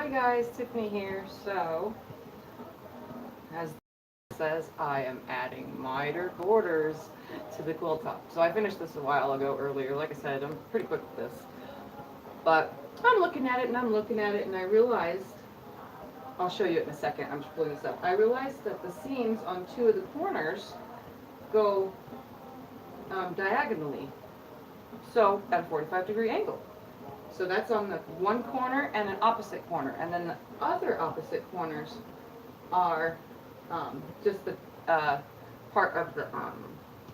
Hi guys, Tiffany here. So, as it says, I am adding mitered borders to the quilt top. So I finished this a while ago earlier. Like I said, I'm pretty quick with this. But I'm looking at it and I'm looking at it and I realized, I'll show you it in a second, I'm just pulling this up. I realized that the seams on two of the corners go diagonally. So at a 45-degree angle. So that's on the one corner and an opposite corner. And then the other opposite corners are just the part of the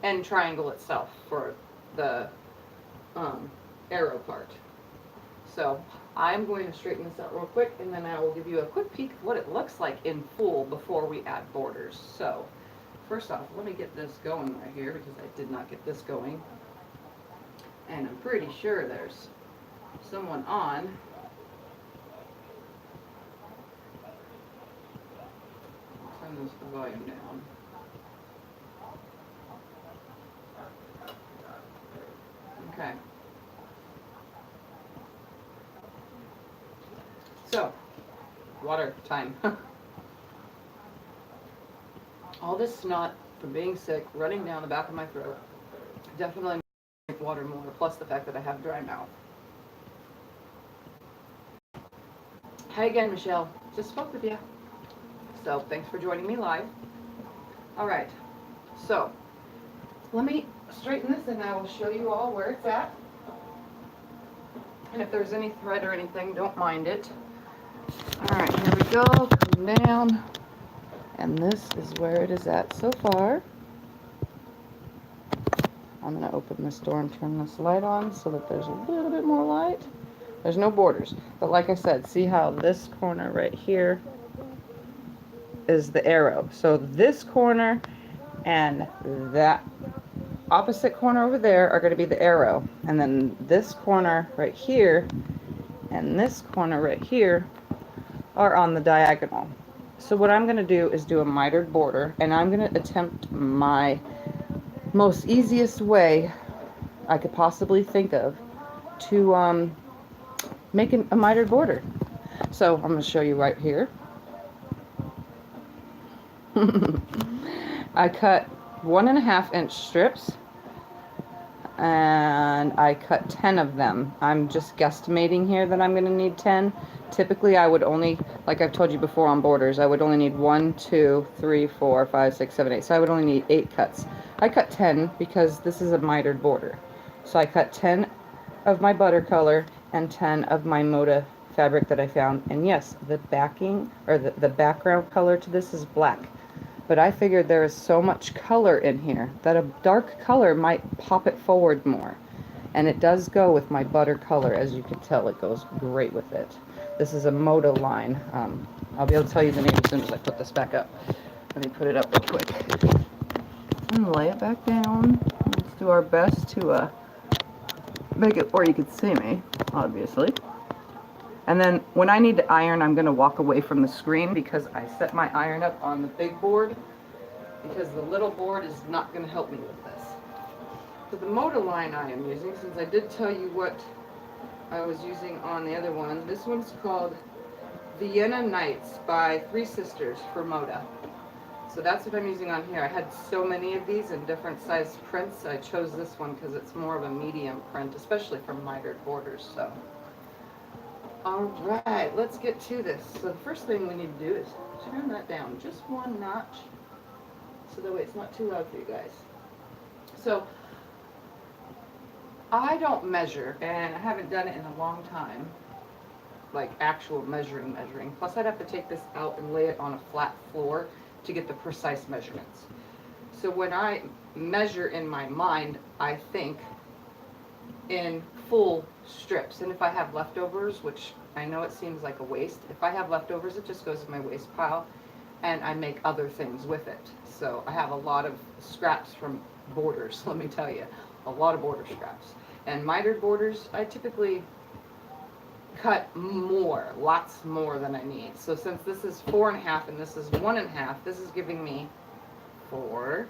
end triangle itself for the arrow part. So I'm going to straighten this out real quick and then I will give you a quick peek of what it looks like in full before we add borders. So first off, let me get this going right here because I did not get this going. And I'm pretty sure there's someone on. I'll turn this volume down. Okay. So, water time. All this snot from being sick running down the back of my throat definitely makes me water more, plus the fact that I have dry mouth. Hi again, Michelle. Just spoke with you. So, thanks for joining me live. Alright, so, let me straighten this and I will show you all where it's at. And if there's any thread or anything, don't mind it. Alright, here we go. Come down. And this is where it is at so far. I'm going to open this door and turn this light on so that there's a little bit more light. There's no borders. But like I said, see how this corner right here is the arrow. So this corner and that opposite corner over there are going to be the arrow. And then this corner right here and this corner right here are on the diagonal. So what I'm going to do is do a mitered border, and I'm going to attempt my most easiest way I could possibly think of to make a mitered border. So I'm going to show you right here. I cut 1.5 inch strips and I cut 10 of them. I'm just guesstimating here that I'm going to need 10. Typically I would only, like I've told you before on borders, I would only need 1, 2, 3, 4, 5, 6, 7, 8. So I would only need 8 cuts. I cut 10 because this is a mitered border. So I cut 10 of my butter color and 10 of my Moda fabric that I found. And yes, the backing or the background color to this is black. But I figured there is so much color in here that a dark color might pop it forward more. And it does go with my butter color. As you can tell, it goes great with it. This is a Moda line. I'll be able to tell you the name as soon as I put this back up. Let me put it up real quick. And lay it back down. Let's do our best to make it where you can see me, obviously. And then when I need to iron, I'm going to walk away from the screen because I set my iron up on the big board because the little board is not going to help me with this. So the Moda line I am using, since I did tell you what I was using on the other one, this one's called Vienna Nights by Three Sisters for Moda. So that's what I'm using on here. I had so many of these in different size prints. I chose this one because it's more of a medium print, especially for mitered borders. So. Alright, let's get to this. So the first thing we need to do is turn that down just one notch so that way it's not too loud for you guys. So I don't measure, and I haven't done it in a long time, like actual measuring. Plus I'd have to take this out and lay it on a flat floor to get the precise measurements. So when I measure in my mind, I think in full strips, and if I have leftovers, which I know it seems like a waste, if I have leftovers it just goes in my waste pile and I make other things with it. So I have a lot of scraps from borders, let me tell you, a lot of border scraps. And mitered borders, I typically cut more, lots more than I need. So since this is 4.5 and this is 1.5, this is giving me 4,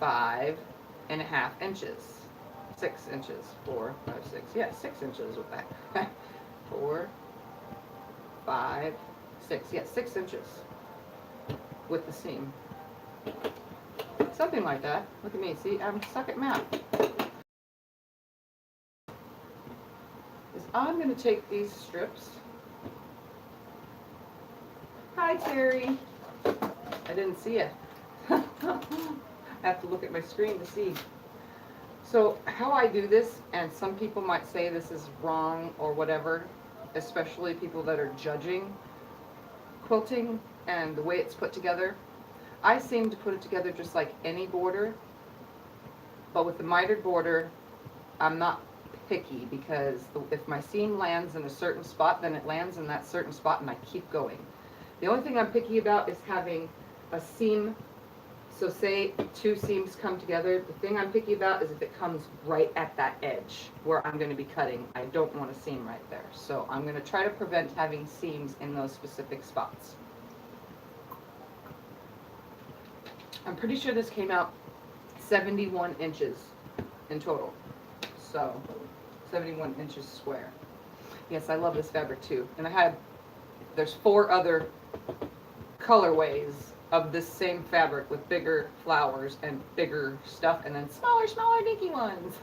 5.5 inches. 6 inches, 4, 5, 6, yeah, 6 inches with that. 4, 5, 6, yeah, 6 inches with the seam. Something like that. Look at me, see, I'm stuck at math. Is I'm going to take these strips. Hi, Terry. I didn't see it. I have to look at my screen to see. So how I do this, and some people might say this is wrong or whatever, especially people that are judging quilting and the way it's put together. I seem to put it together just like any border, but with the mitered border, I'm not picky because if my seam lands in a certain spot, then it lands in that certain spot and I keep going. The only thing I'm picky about is having a seam. So say 2 seams come together, the thing I'm picky about is if it comes right at that edge where I'm going to be cutting. I don't want a seam right there. So I'm going to try to prevent having seams in those specific spots. I'm pretty sure this came out 71 inches in total. So 71 inches square. Yes, I love this fabric too. And there's 4 other colorways of this same fabric with bigger flowers and bigger stuff, and then smaller dinky ones.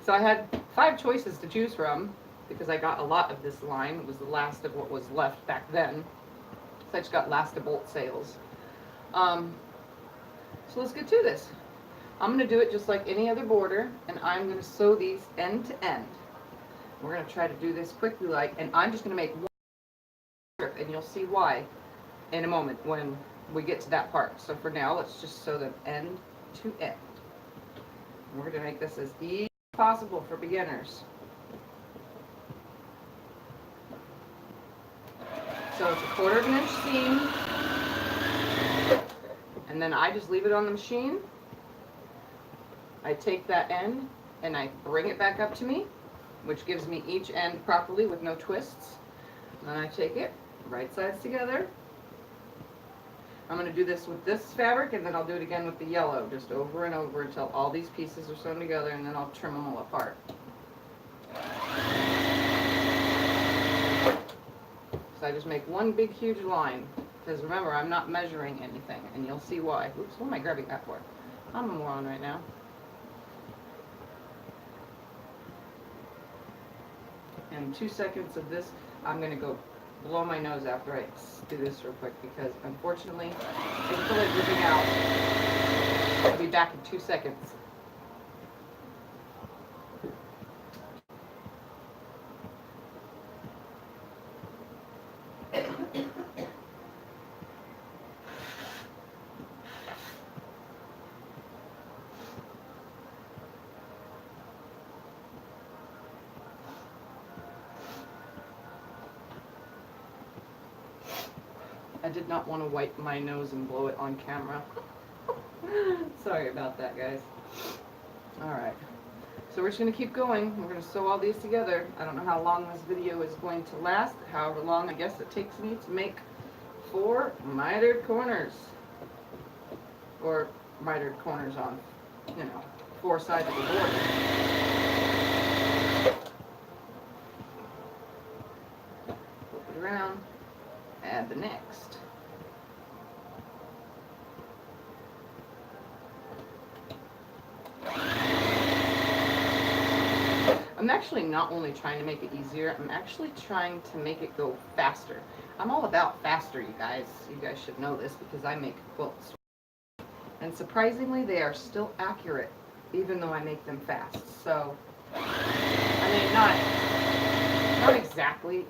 So I had 5 choices to choose from because I got a lot of this line. It was the last of what was left back then. So I just got last of bolt sales. So let's get to this. I'm going to do it just like any other border, and I'm going to sew these end to end. We're going to try to do this quickly, and I'm just going to make one strip, and you'll see why in a moment when we get to that part. So for now, let's just sew them end to end. We're going to make this as easy as possible for beginners. So it's a 1/4 inch seam, and then I just leave it on the machine. I take that end and I bring it back up to me, which gives me each end properly with no twists. And then I take it, right sides together. I'm going to do this with this fabric, and then I'll do it again with the yellow, just over and over until all these pieces are sewn together, and then I'll trim them all apart. So I just make one big huge line, because remember, I'm not measuring anything, and you'll see why. Oops, what am I grabbing that for? I'm a moron right now. And 2 seconds of this, I'm going to go blow my nose after I do this real quick, because unfortunately, it's still dripping out. I'll be back in 2 seconds. I did not want to wipe my nose and blow it on camera. Sorry about that, guys. Alright, so we're just going to keep going. We're going to sew all these together. I don't know how long this video is going to last, however long I guess it takes me to make 4 mitered corners. Or mitered corners on, 4 sides of the board. Flip it around, add the next. I'm actually not only trying to make it easier, I'm actually trying to make it go faster. I'm all about faster, you guys. You guys should know this because I make quilts. And surprisingly, they are still accurate, even though I make them fast. So, I mean, not exactly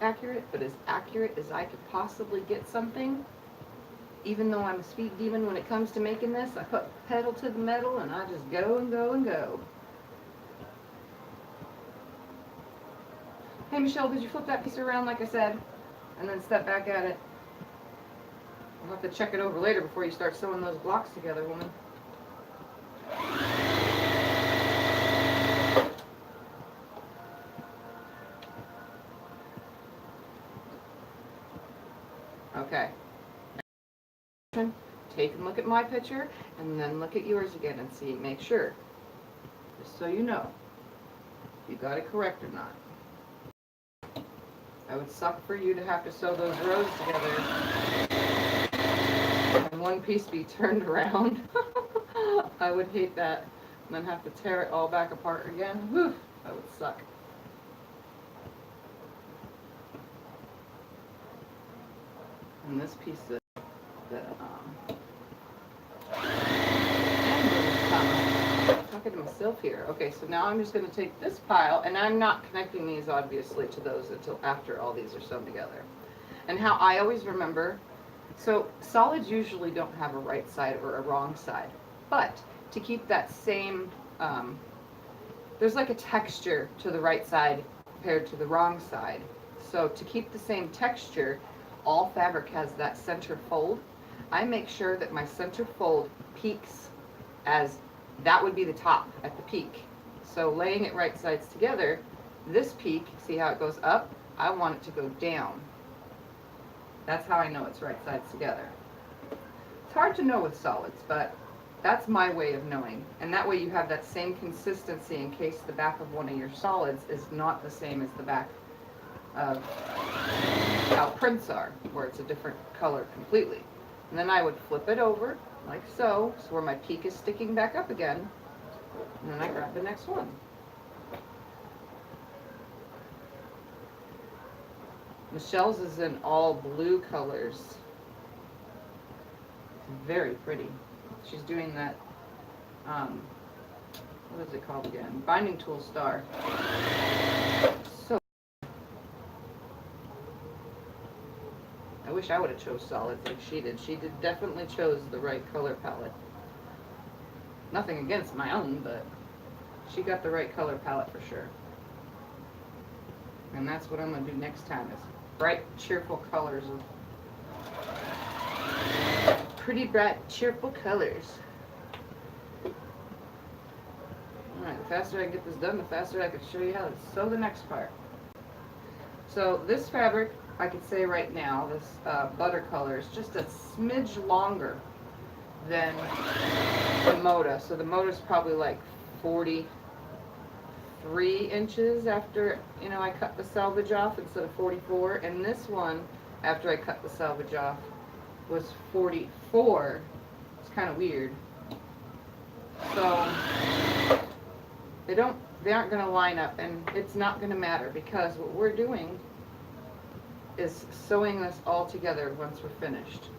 accurate, but as accurate as I could possibly get something. Even though I'm a speed demon when it comes to making this, I put pedal to the metal and I just go and go and go. Hey Michelle, did you flip that piece around like I said? And then step back at it. I'll have to check it over later before you start sewing those blocks together, woman. Okay. Take a look at my picture and then look at yours again and see, make sure, just so you know, if you got it correct or not. I would suck for you to have to sew those rows together and one piece be turned around. I would hate that. And then have to tear it all back apart again. Whew, that would suck. And this piece of talking to myself here. Okay, so now I'm just going to take this pile, and I'm not connecting these obviously to those until after all these are sewn together. And how I always remember, so solids usually don't have a right side or a wrong side, but to keep that same, there's like a texture to the right side compared to the wrong side. So to keep the same texture, all fabric has that center fold. I make sure that my center fold peaks as that would be the top at the peak. So laying it right sides together, this peak, see how it goes up? I want it to go down. That's how I know it's right sides together. It's hard to know with solids, but that's my way of knowing. And that way you have that same consistency in case the back of one of your solids is not the same as the back of how prints are, where it's a different color completely. And then I would flip it over like so, so where my peak is sticking back up again, and then I grab the next one. Michelle's is in all blue colors. It's very pretty. She's doing that, what is it called again? Binding Tool Star. So, I wish I would have chose solids like she did. She definitely chose the right color palette. Nothing against my own, but she got the right color palette for sure. And that's what I'm going to do next time, is bright, cheerful colors. Pretty bright, cheerful colors. Alright, the faster I can get this done, the faster I can show you how to sew the next part. So this fabric, I could say right now, this butter color is just a smidge longer than the Moda. So the Moda is probably like 43 inches after, you know, I cut the selvage off instead of 44. And this one, after I cut the selvage off, was 44. It's kind of weird. So they aren't going to line up, and it's not going to matter, because what we're doing is sewing this all together once we're finished.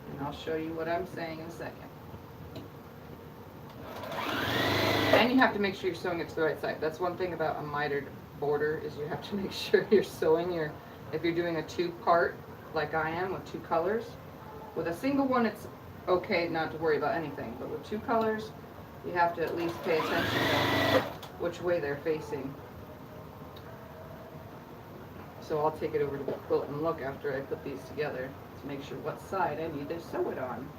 And I'll show you what I'm saying in a second. And you have to make sure you're sewing it to the right side. That's one thing about a mitered border, is you have to make sure you're sewing your, if you're doing a two-part like I am with two colors. With a single one, it's okay not to worry about anything, but with two colors, you have to at least pay attention to which way they're facing. So I'll take it over to the quilt and look after I put these together to make sure what side I need to sew it on.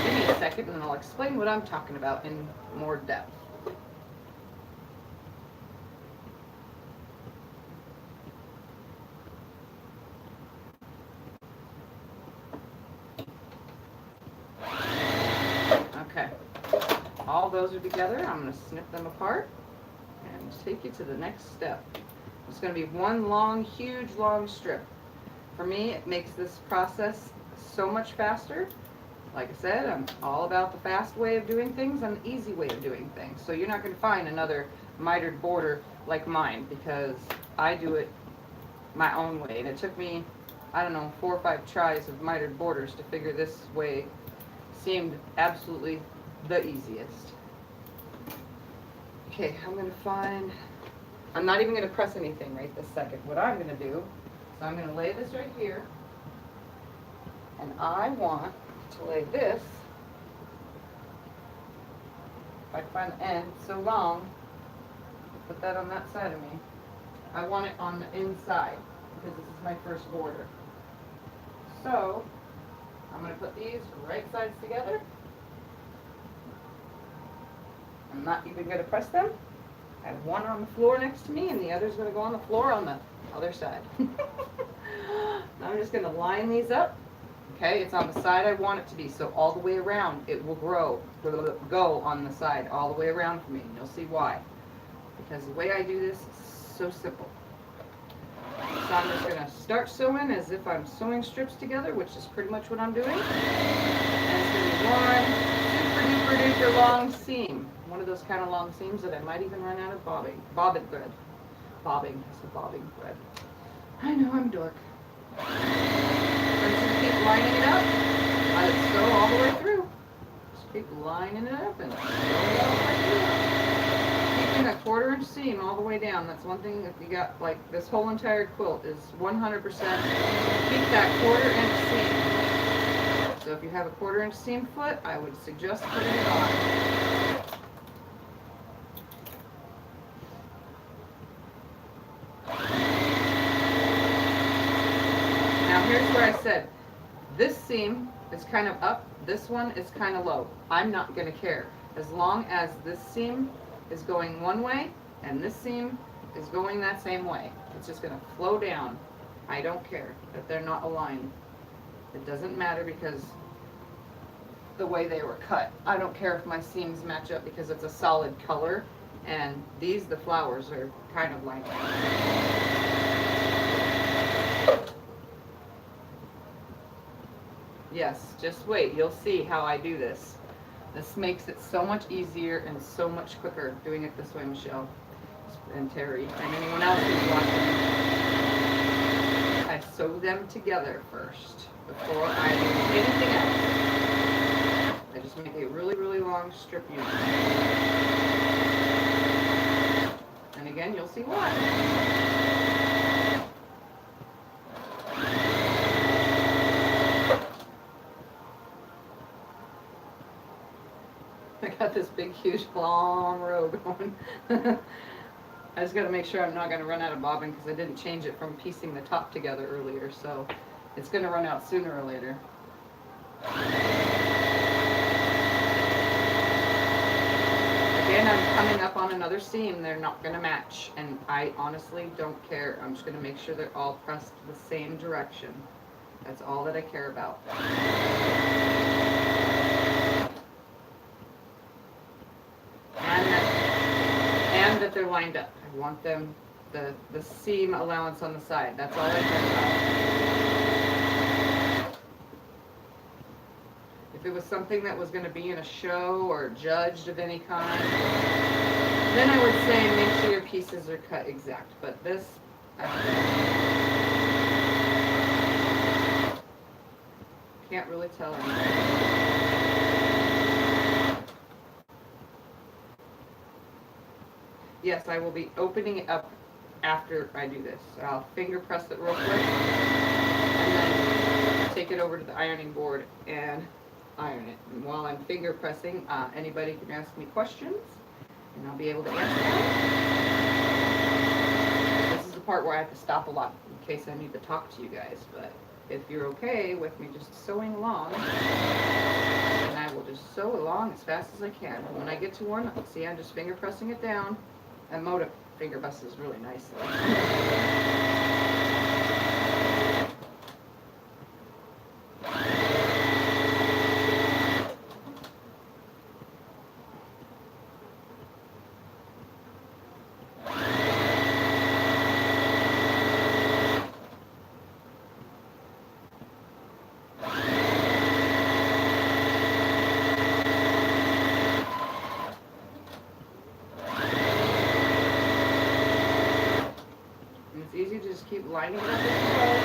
Give me a second and I'll explain what I'm talking about in more depth. Okay, all those are together. I'm going to snip them apart and take you to the next step. It's going to be one long, huge, long strip. For me, it makes this process so much faster. Like I said, I'm all about the fast way of doing things and the easy way of doing things. So you're not going to find another mitered border like mine, because I do it my own way. And it took me, I don't know, 4 or 5 tries of mitered borders to figure this way seemed absolutely the easiest. Okay, I'm going to find, I'm not even going to press anything right this second. What I'm going to do is I'm going to lay this right here, and I want to lay this, if I can find the end, it's so long, put that on that side of me. I want it on the inside, because this is my first border. So, I'm going to put these right sides together. I'm not even going to press them. I have one on the floor next to me, and the other's going to go on the floor on the other side. I'm just going to line these up. Okay, it's on the side I want it to be, so all the way around it will go on the side all the way around for me, and you'll see why. because the way I do this is so simple. So I'm just going to start sewing as if I'm sewing strips together, which is pretty much what I'm doing. And it's going to be one super duper duper long seam. One of those kind of long seams that I might even run out of bobbing thread. Bobbing, it's a bobbing thread. I know, I'm a dork. I'm just going to keep lining it up. Let it sew all the way through. Just keep lining it up and sew it all the way through. Keeping a 1/4 inch seam all the way down. That's one thing. If you got, like, this whole entire quilt is 100% keep that 1/4 inch seam. So if you have a 1/4 inch seam foot, I would suggest putting it on. Now here's where I said this seam is kind of up, this one is kind of low. I'm not going to care as long as this seam is going one way and this seam is going that same way. It's just going to flow down. I don't care that they're not aligned. It doesn't matter because the way they were cut. I don't care if my seams match up because it's a solid color, and these, the flowers, are kind of like yes, just wait, you'll see how I do this. This makes it so much easier and so much quicker doing it this way, Michelle and Terry and anyone else who's watching. I sew them together first before I do anything else. I just make a really, really long strip unit. And again, you'll see why. I got this big, huge, long row going. I just got to make sure I'm not going to run out of bobbin because I didn't change it from piecing the top together earlier, so it's going to run out sooner or later. Again, I'm coming up on another seam. They're not going to match, and I honestly don't care. I'm just going to make sure they're all pressed the same direction. That's all that I care about. And that they're lined up. I want them, the seam allowance on the side. That's all I care about. If it was something that was going to be in a show or judged of any kind, then I would say make sure your pieces are cut exact. But this, I can't really tell anything. Yes, I will be opening it up after I do this. I'll finger press it real quick and then take it over to the ironing board and iron it. And while I'm finger pressing, anybody can ask me questions and I'll be able to answer them. This is the part where I have to stop a lot in case I need to talk to you guys, but if you're okay with me just sewing along, then I will just sew along as fast as I can. When I get to one, see, I'm just finger pressing it down. And Moda finger presses really nicely. Easy to just keep lining it up as you go.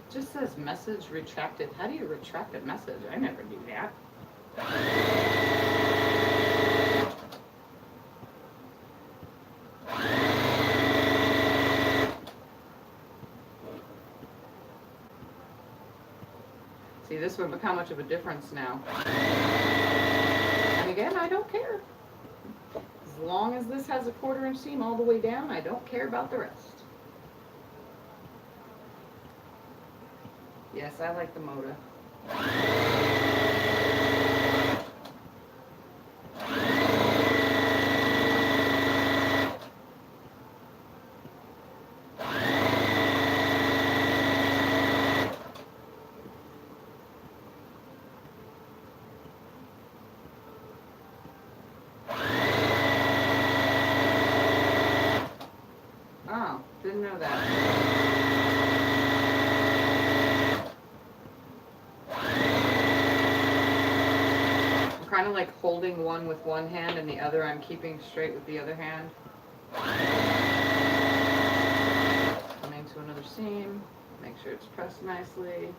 It just says message retracted. How do you retract a message? I never do that. See, this would make how much of a difference now. And again, I don't care. As long as this has a 1/4 inch seam all the way down, I don't care about the rest. Yes, I like the Moda. like holding one with one hand and the other I'm keeping straight with the other hand. Coming to another seam, make sure it's pressed nicely.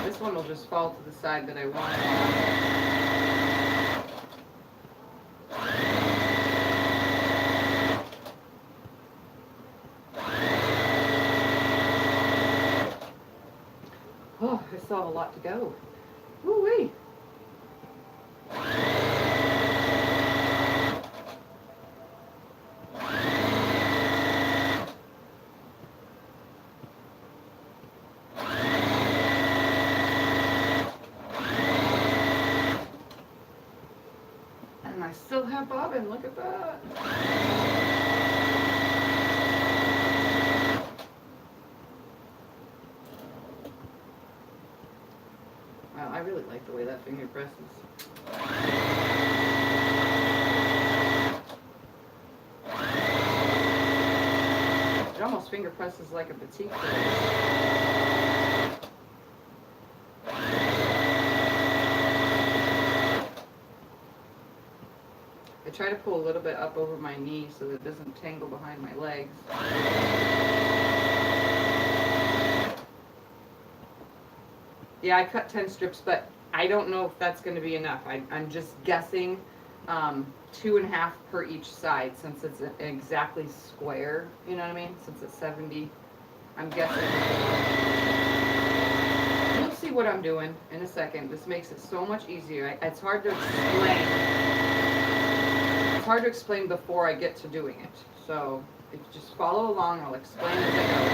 This one will just fall to the side that I want it on. Oh, I still have a lot to go. Woo-wee! And I still have bobbin, look at that! Wow, I really like the way that finger presses. It almost finger presses like a batik quilt. I try to pull a little bit up over my knee so that it doesn't tangle behind my legs. Yeah, I cut 10 strips, but I don't know if that's going to be enough. I'm just guessing 2.5 per each side since it's exactly square, you know what I mean? Since it's 70, I'm guessing. You'll see what I'm doing in a second. This makes it so much easier. It's hard to explain. It's hard to explain before I get to doing it. So if you just follow along, I'll explain as I go.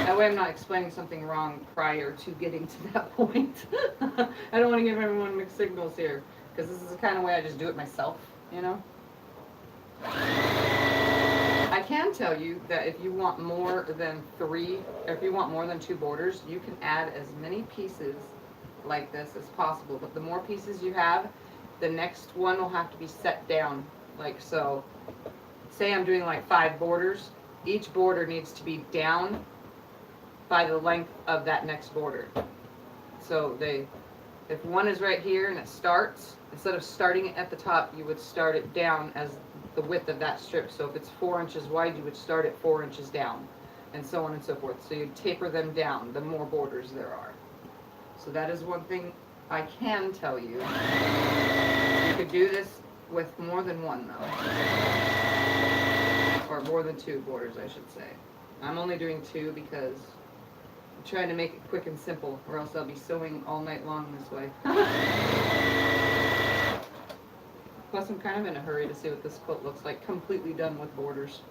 That way I'm not explaining something wrong prior to getting to that point. I don't want to give everyone mixed signals here, because this is the kind of way I just do it myself, you know? I can tell you that if you want more than 3, or if you want more than 2 borders, you can add as many pieces like this as possible. But the more pieces you have, the next one will have to be set down. Like so, say I'm doing like 5 borders, each border needs to be down by the length of that next border. So if one is right here and it starts, instead of starting it at the top, you would start it down as the width of that strip. So if it's 4 inches wide, you would start it 4 inches down, and so on and so forth. So you taper them down the more borders there are. So that is one thing I can tell you. You could do this with more than one though. Or more than 2 borders, I should say. I'm only doing 2 because I'm trying to make it quick and simple, or else I'll be sewing all night long this way. Plus I'm kind of in a hurry to see what this quilt looks like, completely done with borders.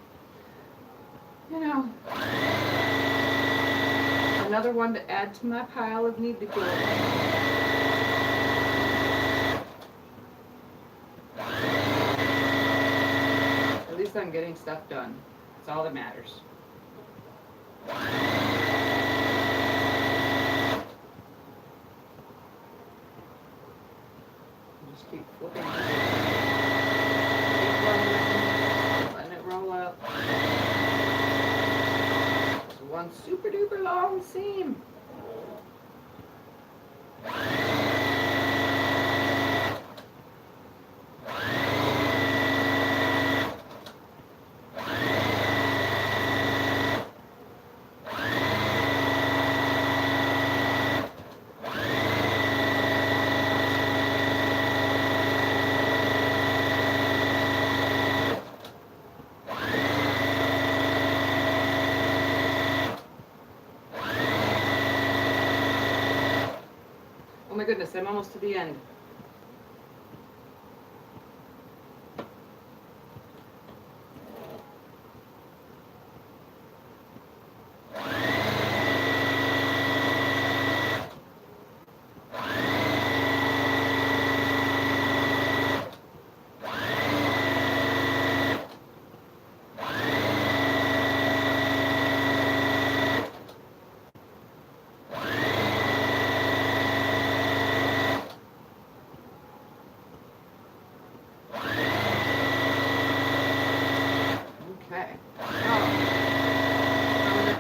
You know. Another one to add to my pile of need to go. At least I'm getting stuff done. That's all that matters. Just keep flipping. Keep rolling. Letting it roll up. Just one super duper long seam. Oh my goodness, I'm almost to the end.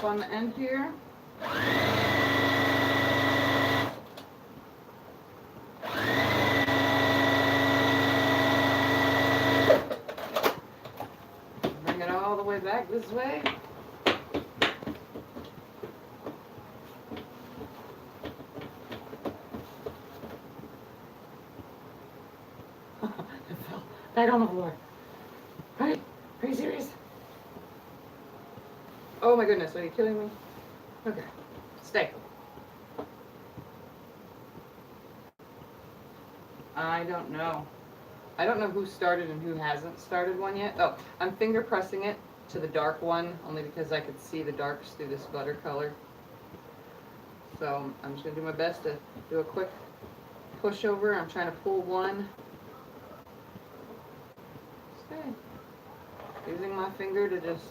On the end here. back this way. It fell right on the floor. Right? Are you serious? Oh my goodness, are you kidding me? Okay, stay. I don't know. I don't know who started and who hasn't started one yet. Oh, I'm finger pressing it to the dark one, only because I could see the darks through this butter color. So I'm just going to do my best to do a quick push over. I'm trying to pull one. Okay. Using my finger to just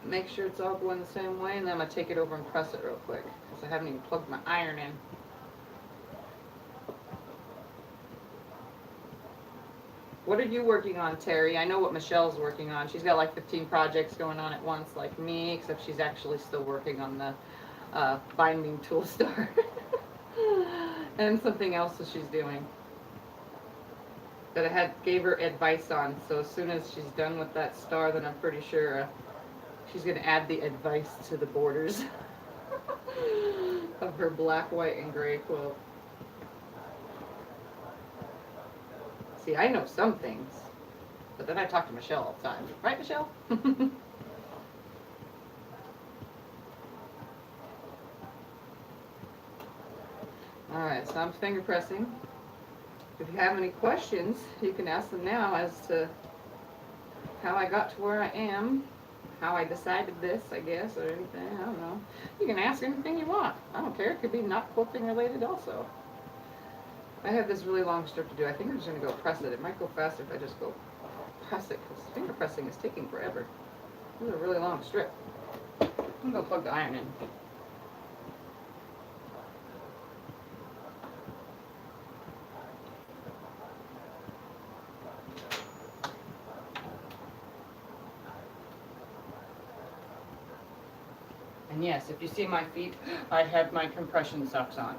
make sure it's all going the same way, and then I'm going to take it over and press it real quick, because I haven't even plugged my iron in. What are you working on, Terry? I know what Michelle's working on. She's got like 15 projects going on at once, like me, except she's actually still working on the binding tool star. And something else that she's doing that I gave her advice on. So as soon as she's done with that star, then I'm pretty sure she's going to add the advice to the borders of her black, white, and gray quilt. See, I know some things, but then I talk to Michelle all the time. Right, Michelle? Alright, so I'm finger pressing. If you have any questions, you can ask them now as to how I got to where I am, how I decided this, I guess, or anything. I don't know. You can ask anything you want. I don't care. It could be not quilting related also. I have this really long strip to do. I think I'm just going to go press it. It might go faster if I just go press it, because finger pressing is taking forever. This is a really long strip. I'm going to go plug the iron in. And yes, if you see my feet, I have my compression socks on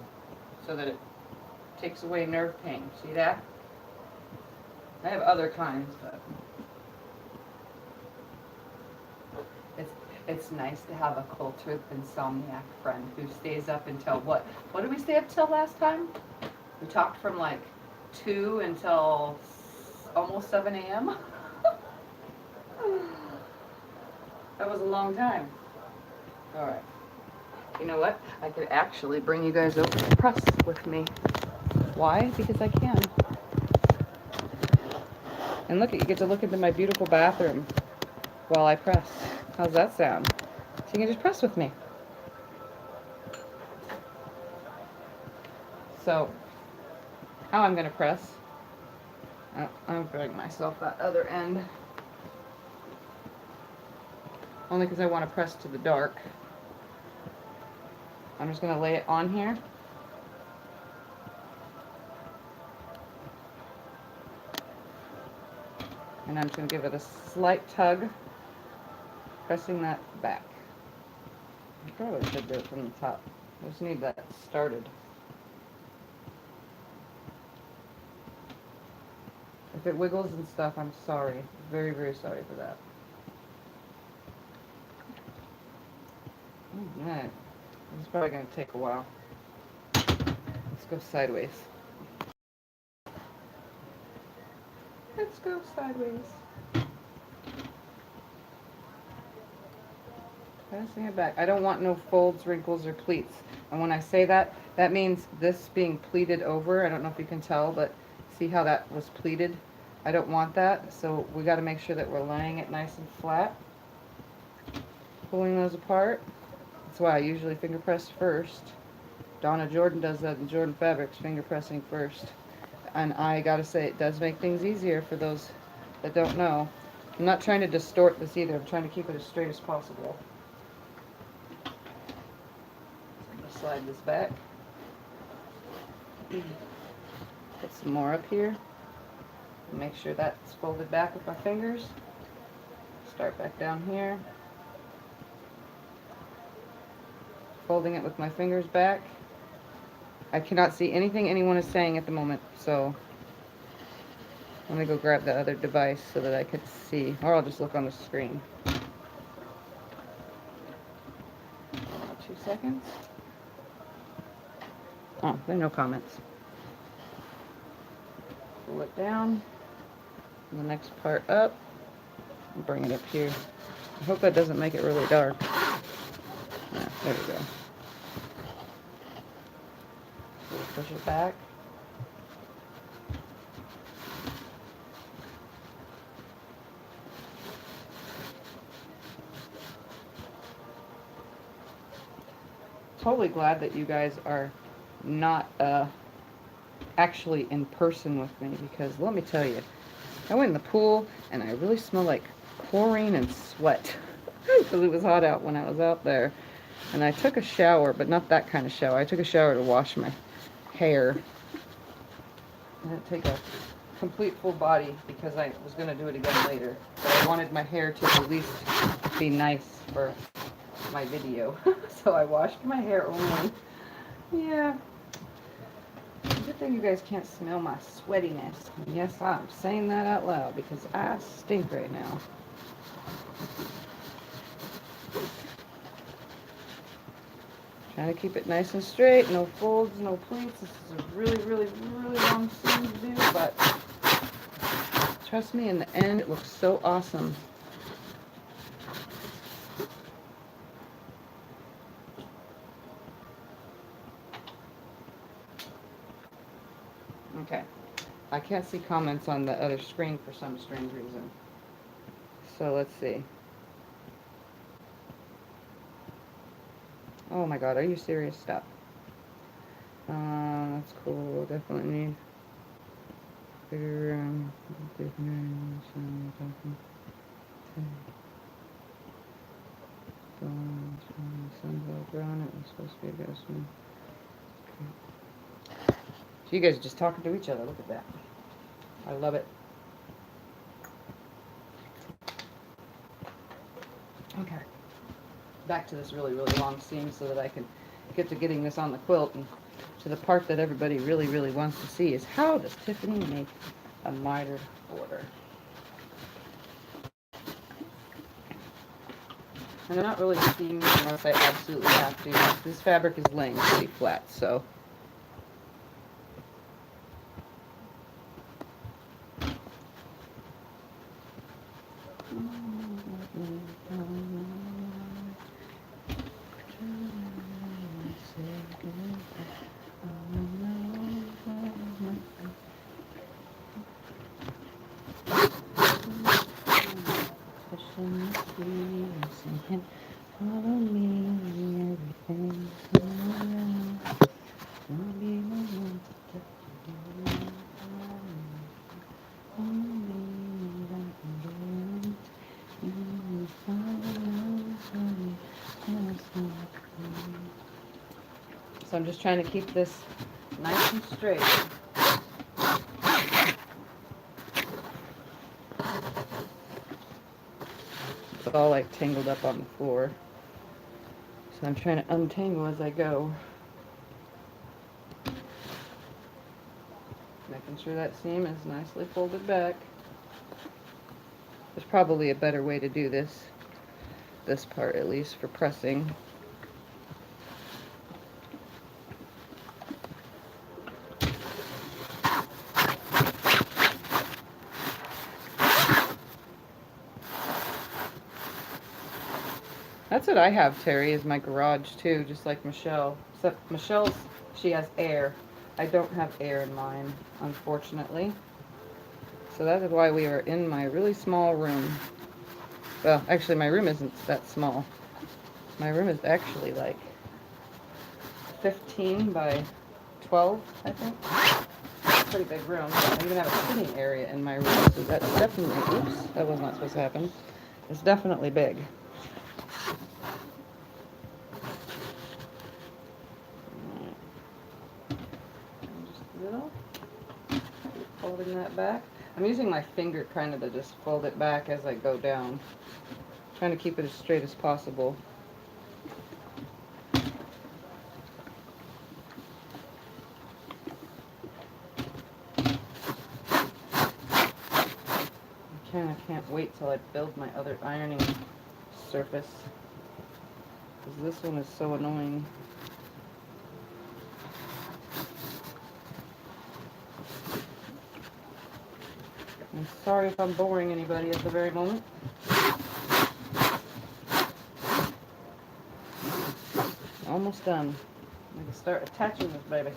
so that it takes away nerve pain. See that? I have other kinds, but it's nice to have a quilter insomniac friend who stays up until what? What did we stay up till last time? We talked from like 2 until almost 7 a.m. That was a long time. All right. You know what? I could actually bring you guys over to press with me. Why? Because I can. And look, you get to look into my beautiful bathroom while I press. How's that sound? So you can just press with me. So, how I'm going to press, I'm bringing myself that other end. Only because I want to press to the dark. I'm just going to lay it on here. And I'm just going to give it a slight tug, pressing that back. I probably should do it from the top. I just need that started. If it wiggles and stuff, I'm sorry. Very, very sorry for that. Alright. This is probably going to take a while. Let's go sideways. Let's go sideways. Passing it back. I don't want no folds, wrinkles, or pleats. And when I say that, that means this being pleated over. I don't know if you can tell, but see how that was pleated? I don't want that, so we got to make sure that we're laying it nice and flat. Pulling those apart. That's why I usually finger press first. Donna Jordan does that in Jordan Fabrics, finger pressing first. And I gotta say, it does make things easier for those that don't know. I'm not trying to distort this either. I'm trying to keep it as straight as possible. So I'm gonna slide this back. Put some more up here. Make sure that's folded back with my fingers. Start back down here. Folding it with my fingers back. I cannot see anything anyone is saying at the moment, so I'm going to go grab the other device so that I can see, or I'll just look on the screen. seconds. Oh, there are no comments. Pull it down. The next part up. And bring it up here. I hope that doesn't make it really dark. Yeah, there we go. We'll push it back. Totally glad that you guys are not actually in person with me, because let me tell you, I went in the pool and I really smell like chlorine and sweat because it was hot out when I was out there. And I took a shower, but not that kind of shower. I took a shower to wash my hair. I didn't take a complete full body because I was going to do it again later. But I wanted my hair to at least be nice for my video. So I washed my hair only. Yeah. Good thing you guys can't smell my sweatiness. Yes, I'm saying that out loud because I stink right now. Trying to keep it nice and straight, no folds, no pleats. This is a really, really, really long seam to do, but trust me, in the end, it looks so awesome. Okay, I can't see comments on the other screen for some strange reason. So let's see. Oh my god, are you serious? Stop. That's cool. Definitely need bigger sunblock around it. It's supposed to be a ghost one. Okay. So you guys are just talking to each other. Look at that. I love it. Okay. Back to this really, really long seam so that I can get to getting this on the quilt. And to the part that everybody really, really wants to see is how does Tiffany make a mitered border? And I'm not really seaming unless I absolutely have to. This fabric is laying pretty flat, so. So I'm just trying to keep this nice and straight. It's all like tangled up on the floor. So I'm trying to untangle as I go. Making sure that seam is nicely folded back. There's probably a better way to do this part at least for pressing. That's what I have, Terry, is my garage too, just like Michelle. Except Michelle's, she has air. I don't have air in mine, unfortunately. So that is why we are in my really small room. Well, actually my room isn't that small. My room is actually like 15 by 12, I think. It's a pretty big room. I even have a sitting area in my room, so that's definitely, oops, that was not supposed to happen. It's definitely big. Folding that back. I'm using my finger kind of to just fold it back as I go down. Trying to keep it as straight as possible. I can't wait till I build my other ironing surface. Because this one is so annoying. I'm sorry if I'm boring anybody at the very moment. Almost done. I can start attaching this baby.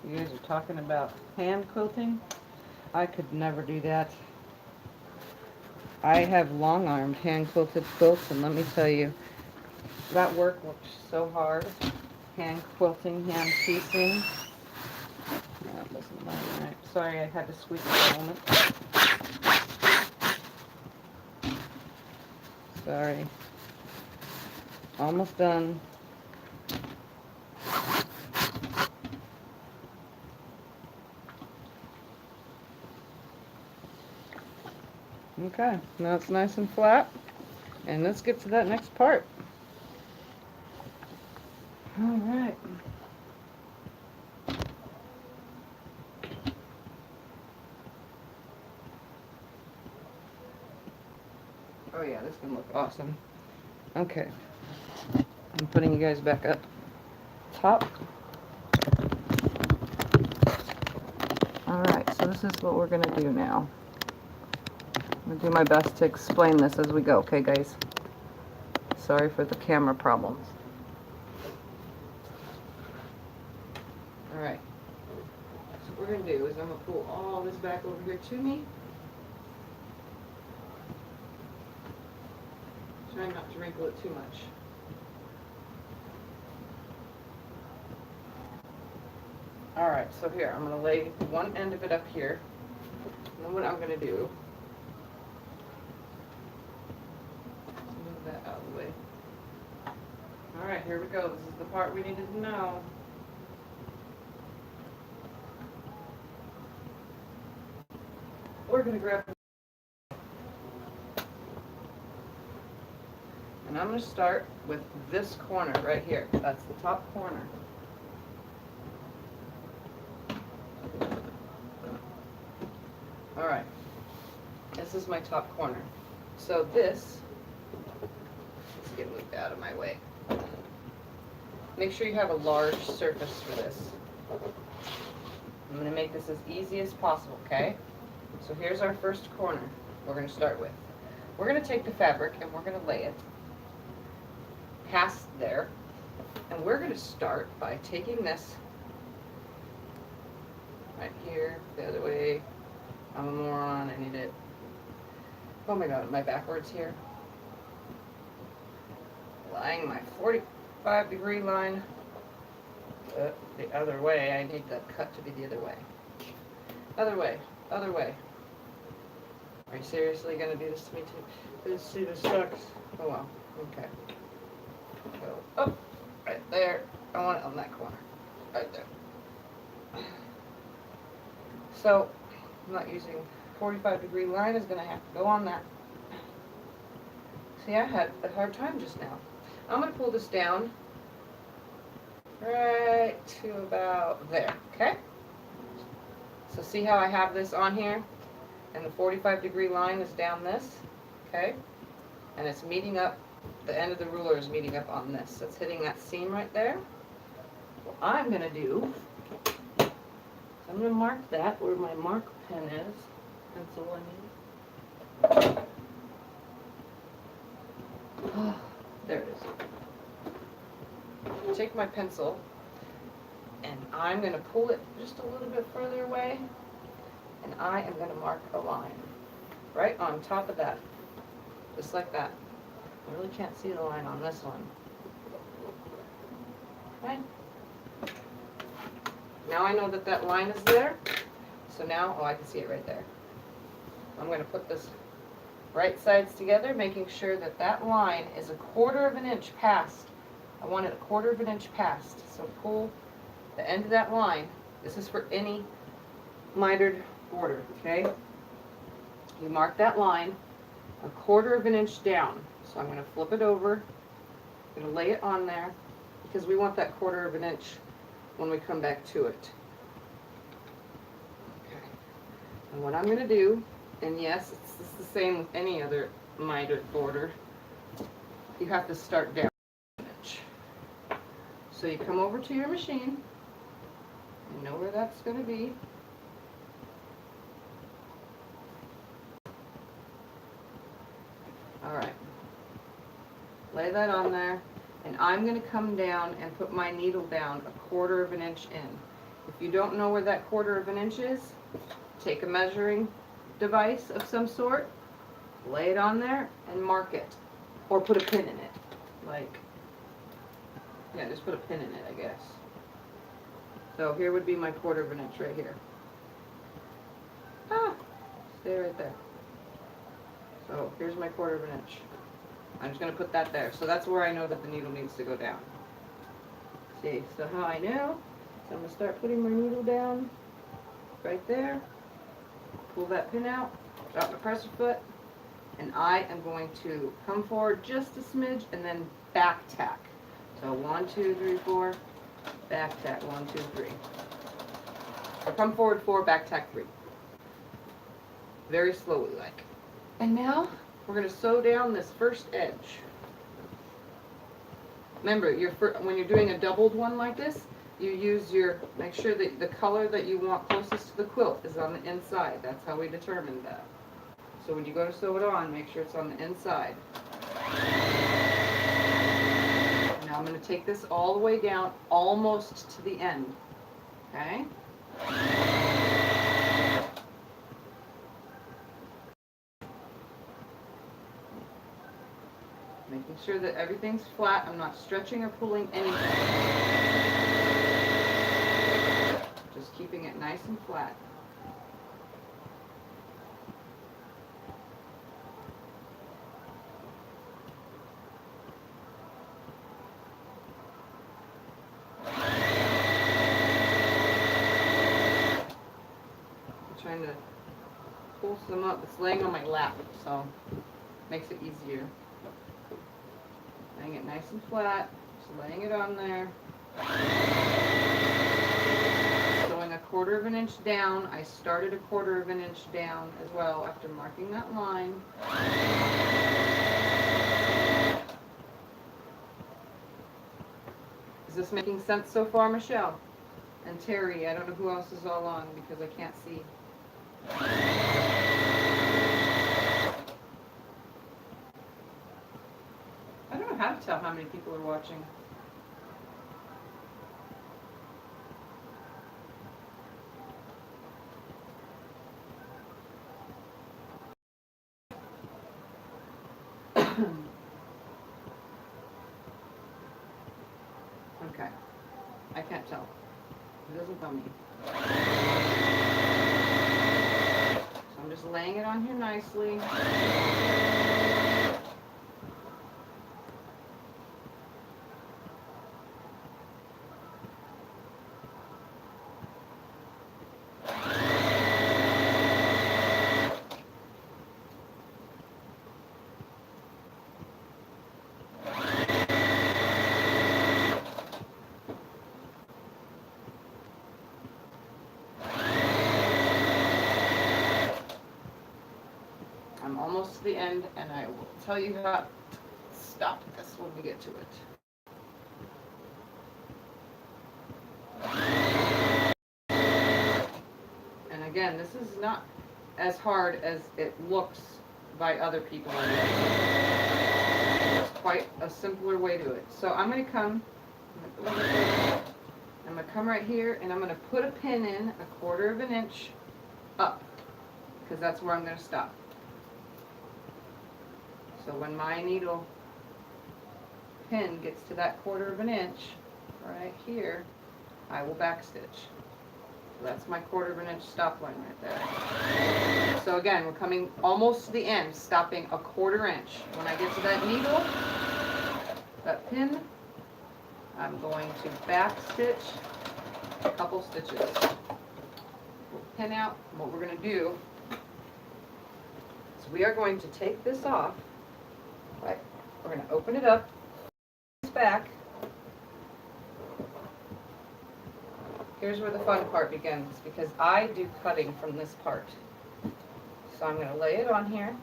You guys are talking about hand quilting. I could never do that. I have long-armed hand quilted quilts, and let me tell you, that work looks so hard. Hand quilting, hand piecing. That wasn't mine, right? Sorry, I had to squeak for a moment. Sorry. Almost done. Okay, now it's nice and flat. And let's get to that next part. All right. Oh yeah, this can look awesome. Okay. I'm putting you guys back up top. Alright, so this is what we're going to do now. I'm going to do my best to explain this as we go, okay guys? Sorry for the camera problems. Alright. So what we're going to do is I'm going to pull all this back over here to me. Try not to wrinkle it too much. Alright, so here, I'm going to lay one end of it up here. And then what I'm going to do, move that out of the way. Alright, here we go. This is the part we needed to know. We're going to grab, and I'm going to start with this corner right here. That's the top corner. Alright, this is my top corner. So this, let's get moved out of my way. Make sure you have a large surface for this. I'm going to make this as easy as possible, okay? So here's our first corner we're going to start with. We're going to take the fabric and we're going to lay it past there. And we're going to start by taking this right here, the other way. I'm a moron, I need it. Oh my god, am I backwards here? Lying my 45-degree line the other way. I need the cut to be the other way. Other way, other way. Are you seriously gonna do this to me too? This sucks. Oh well, okay. Go up, right there. I want it on that corner, right there. So, I'm not using 45-degree line, is going to have to go on that. See, I had a hard time just now. I'm going to pull this down right to about there, okay? So see how I have this on here? And the 45-degree line is down this, okay? And it's meeting up, the end of the ruler is meeting up on this. So it's hitting that seam right there. What I'm going to do, I'm going to mark that where my mark pen is. Pencil, I mean. There it is. Take my pencil and I'm going to pull it just a little bit further away, and I am going to mark a line right on top of that, just like that. I really can't see the line on this one. Okay. Now I know that that line is there, so now, oh, I can see it right there. I'm going to put this right sides together, making sure that that line is 1/4 of an inch past. I want it 1/4 of an inch past. So pull the end of that line. This is for any mitered border, okay? You mark that line 1/4 of an inch down. So I'm going to flip it over. I'm going to lay it on there because we want that 1/4 of an inch when we come back to it. Okay. And what I'm going to do, and yes, it's the same with any other mitered border, you have to start down an inch. So you come over to your machine, you know where that's going to be. Alright, lay that on there, and I'm going to come down and put my needle down 1/4 of an inch in. If you don't know where that 1/4 of an inch is, take a measuring device of some sort, lay it on there, and mark it. Or put a pin in it. Like, yeah, just put a pin in it, I guess. So here would be my 1/4 of an inch right here. Ah, stay right there. So here's my 1/4 of an inch. I'm just going to put that there. So that's where I know that the needle needs to go down. See, so how I know? So I'm going to start putting my needle down right there. Pull that pin out, drop my presser foot, and I am going to come forward just a smidge and then back tack. So 1, 2, 3, 4, back tack, 1, 2, 3. Or come forward 4, back tack 3. Very slowly like. And now we're going to sew down this first edge. Remember, when you're doing a doubled one like this, you use make sure that the color that you want closest to the quilt is on the inside. That's how we determined that. So when you go to sew it on, make sure it's on the inside. Now I'm going to take this all the way down, almost to the end. Okay? Making sure that everything's flat. I'm not stretching or pulling anything. Just keeping it nice and flat. I'm trying to pull some up. It's laying on my lap, so it makes it easier. Laying it nice and flat, just laying it on there. Going 1/4 of an inch down. I started 1/4 of an inch down as well after marking that line. Is this making sense so far, Michelle? And Terry, I don't know who else is all on because I can't see. I don't know how to tell how many people are watching. Okay. I can't tell. It doesn't tell me. So I'm just laying it on here nicely. I'm almost to the end, and I will tell you how to stop this when we get to it. And again, this is not as hard as it looks by other people. It's quite a simpler way to do it. So I'm going to come right here, and I'm going to put a pin in 1/4 of an inch up, because that's where I'm going to stop. So when my needle pin gets to that 1/4 of an inch right here, I will backstitch. So that's my 1/4 inch stop line right there. So again, we're coming almost to the end, stopping a 1/4 inch. When I get to that needle, that pin, I'm going to back stitch a couple stitches. Pull the pin out, and what we're going to do is we are going to take this off, right? We're going to open it up, this back. Here's where the fun part begins, because I do cutting from this part. So I'm going to lay it on here,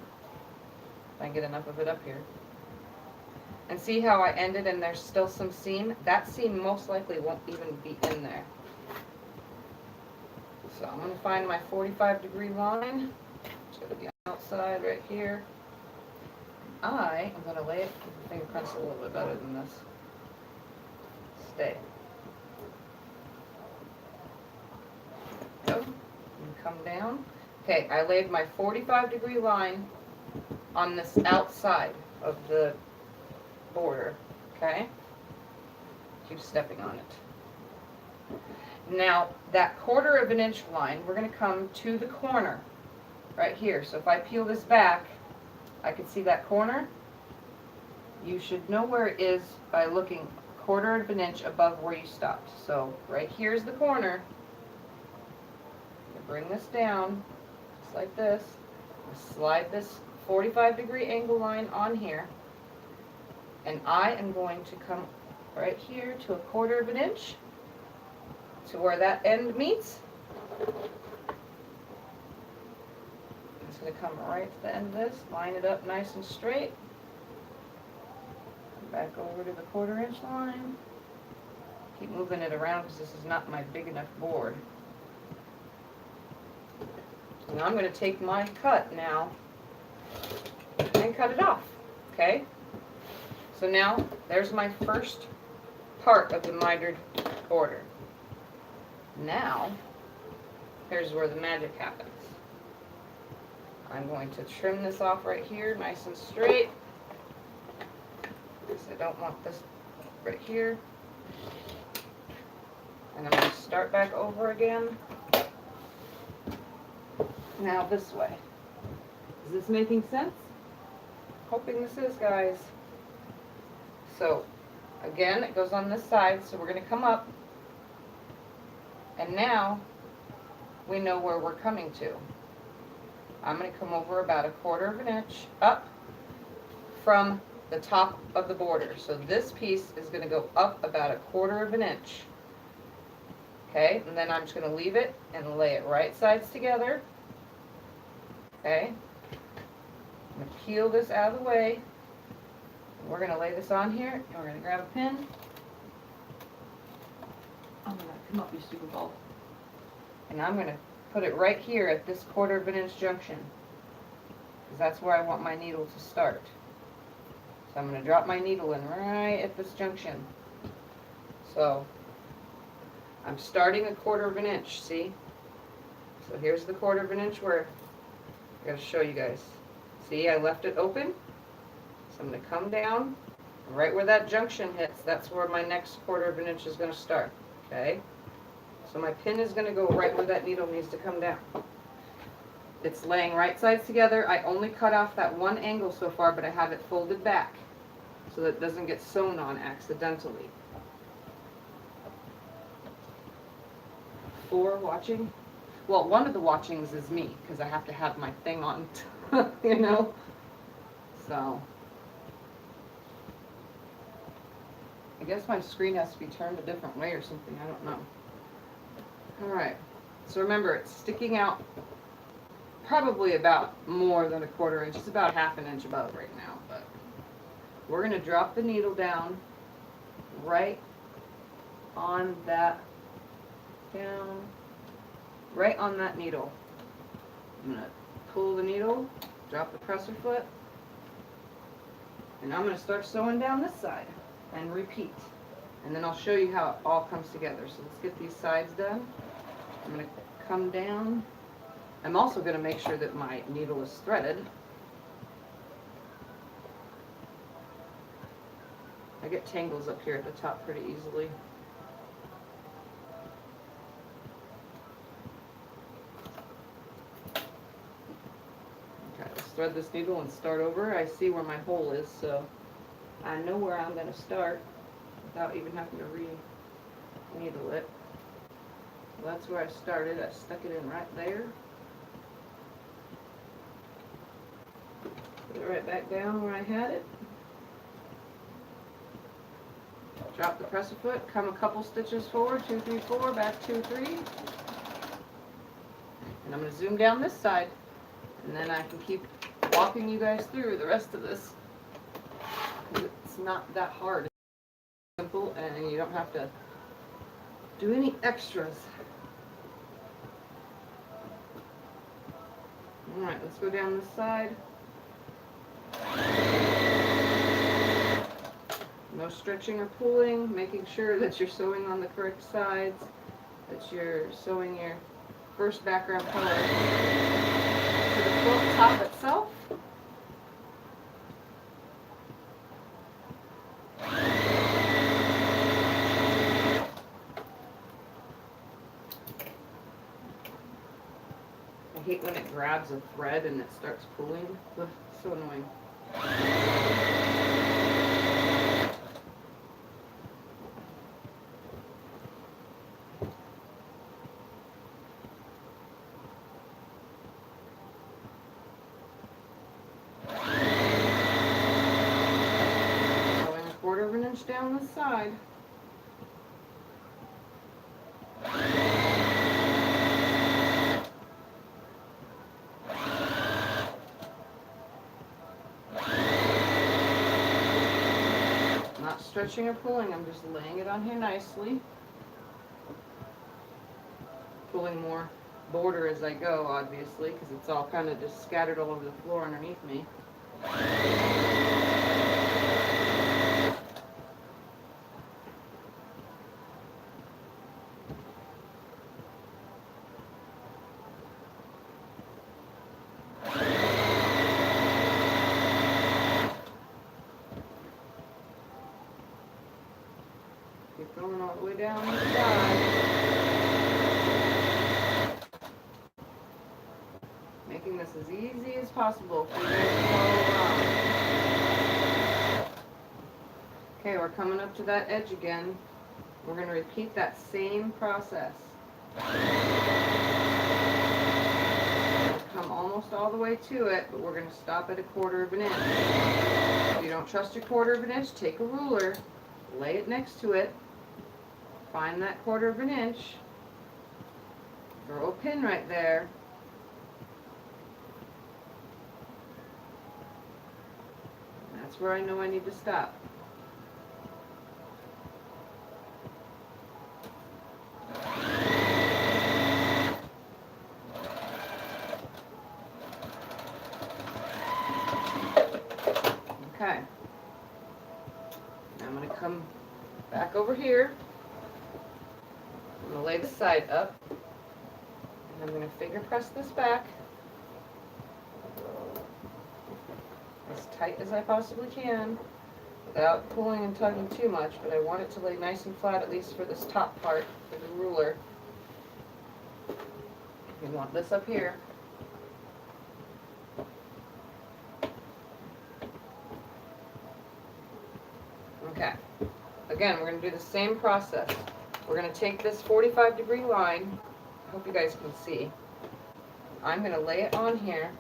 if I can get enough of it up here. And see how I ended and there's still some seam? That seam most likely won't even be in there. So I'm going to find my 45-degree line. It's going to be outside right here. I am going to lay it with the fingerprints a little bit better than this. Stay. Go. And come down. Okay, I laid my 45-degree line on this outside of the border, okay? Keep stepping on it. Now, that 1/4 inch line, we're going to come to the corner right here. So if I peel this back, I can see that corner. You should know where it is by looking 1/4 inch above where you stopped. So right here's the corner. You bring this down, just like this. Slide this 45-degree angle line on here. And I am going to come right here to a 1/4 inch to where that end meets. It's going to come right to the end of this, line it up nice and straight. Back over to the 1/4 inch line. Keep moving it around because this is not my big enough board. Now I'm going to take my cut now and cut it off, okay? So now, there's my first part of the mitered border. Now, here's where the magic happens. I'm going to trim this off right here, nice and straight. Because I don't want this right here. And I'm going to start back over again. Now this way. Is this making sense? Hoping this is, guys. So, again, it goes on this side, so we're going to come up, and now we know where we're coming to. I'm going to come over about a 1/4 inch up from the top of the border. So this piece is going to go up about a 1/4 inch. Okay, and then I'm just going to leave it and lay it right sides together. Okay, I'm going to peel this out of the way. We're going to lay this on here, and we're going to grab a pin. I'm going to come up, you stupid ball. And I'm going to put it right here at this 1/4 inch junction, because that's where I want my needle to start. So I'm going to drop my needle in right at this junction. So I'm starting a 1/4 inch, see? So here's the 1/4 inch where I got to show you guys. See, I left it open. So I'm going to come down, right where that junction hits, that's where my next 1/4 inch is going to start, okay? So my pin is going to go right where that needle needs to come down. It's laying right sides together. I only cut off that one angle so far, but I have it folded back so that it doesn't get sewn on accidentally. For watching? Well, one of the watchings is me, because I have to have my thing on, you know? So I guess my screen has to be turned a different way or something, I don't know. Alright, so remember, it's sticking out probably about more than a 1/4 inch. It's about 1/2 inch above right now, but we're going to drop the needle down right on that, down, right on that needle. I'm going to pull the needle, drop the presser foot, and I'm going to start sewing down this side and repeat. And then I'll show you how it all comes together. So let's get these sides done. I'm going to come down. I'm also going to make sure that my needle is threaded. I get tangles up here at the top pretty easily. just thread this needle and start over. I see where my hole is, so I know where I'm going to start without even having to re-needle it. Well, that's where I started. I stuck it in right there. Put it right back down where I had it. Drop the press foot, come a couple stitches forward, 2, 3, 4, back 2, 3. And I'm going to zoom down this side, and then I can keep walking you guys through the rest of this. It's not that hard. It's simple, and you don't have to do any extras. Alright, let's go down this side. No stretching or pulling, making sure that you're sewing on the correct sides, that you're sewing your first background color to the quilt top itself. I hate when it grabs a thread and it starts pulling. Ugh, so annoying. Going 1/4 of an inch down the side. Stretching or pulling, I'm just laying it on here nicely. Pulling more border as I go, obviously, because it's all kind of just scattered all over the floor underneath me. Keep going all the way down the side. Making this as easy as possible for you guys to follow along. Okay, we're coming up to that edge again. We're going to repeat that same process. Come almost all the way to it, but we're going to stop at 1/4 of an inch. If you don't trust your 1/4 of an inch, take a ruler, lay it next to it, find that 1/4 of an inch, throw a pin right there, and that's where I know I need to stop. Okay, now I'm going to come back over here. I'm going to lay the side up, and I'm going to finger press this back as tight as I possibly can without pulling and tugging too much, but I want it to lay nice and flat, at least for this top part, for the ruler. You want this up here. Okay, again, we're going to do the same process. We're going to take this 45-degree line. I hope you guys can see. I'm going to lay it on here.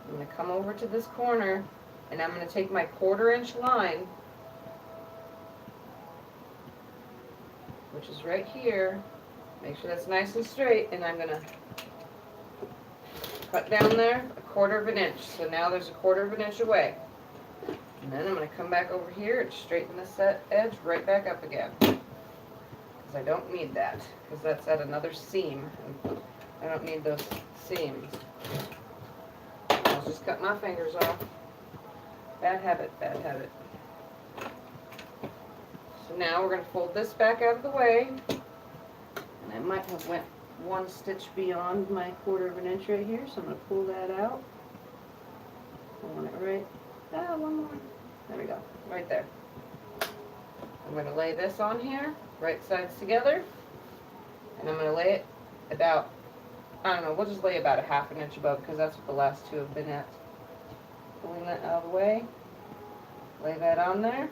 I'm going to come over to this corner, and I'm going to take my 1/4 inch line, which is right here. Make sure that's nice and straight, and I'm going to cut down there 1/4 of an inch. So now there's 1/4 of an inch away. And then I'm going to come back over here and straighten this edge right back up again. Because I don't need that, because that's at another seam. And I don't need those seams. I'll just cut my fingers off. Bad habit, bad habit. So now we're going to fold this back out of the way. And I might have went 1 stitch beyond my 1/4 of an inch right here, so I'm going to pull that out. I want it right. Ah, one more. There we go. Right there. I'm going to lay this on here, right sides together, and I'm going to lay it about I don't know, we'll just lay about a half an inch above because that's what the last two have been at. Pulling that out of the way, lay that on there,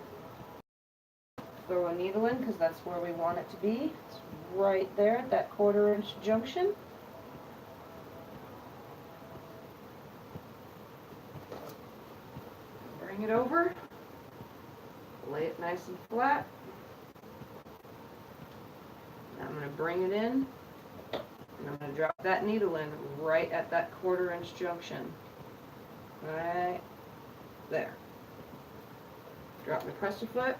throw a needle in because that's where we want it to be. It's right there at that 1/4 inch junction. Bring it over, lay it nice and flat. I'm going to bring it in, and I'm going to drop that needle in right at that 1/4 inch junction. Right there. Drop my presser foot.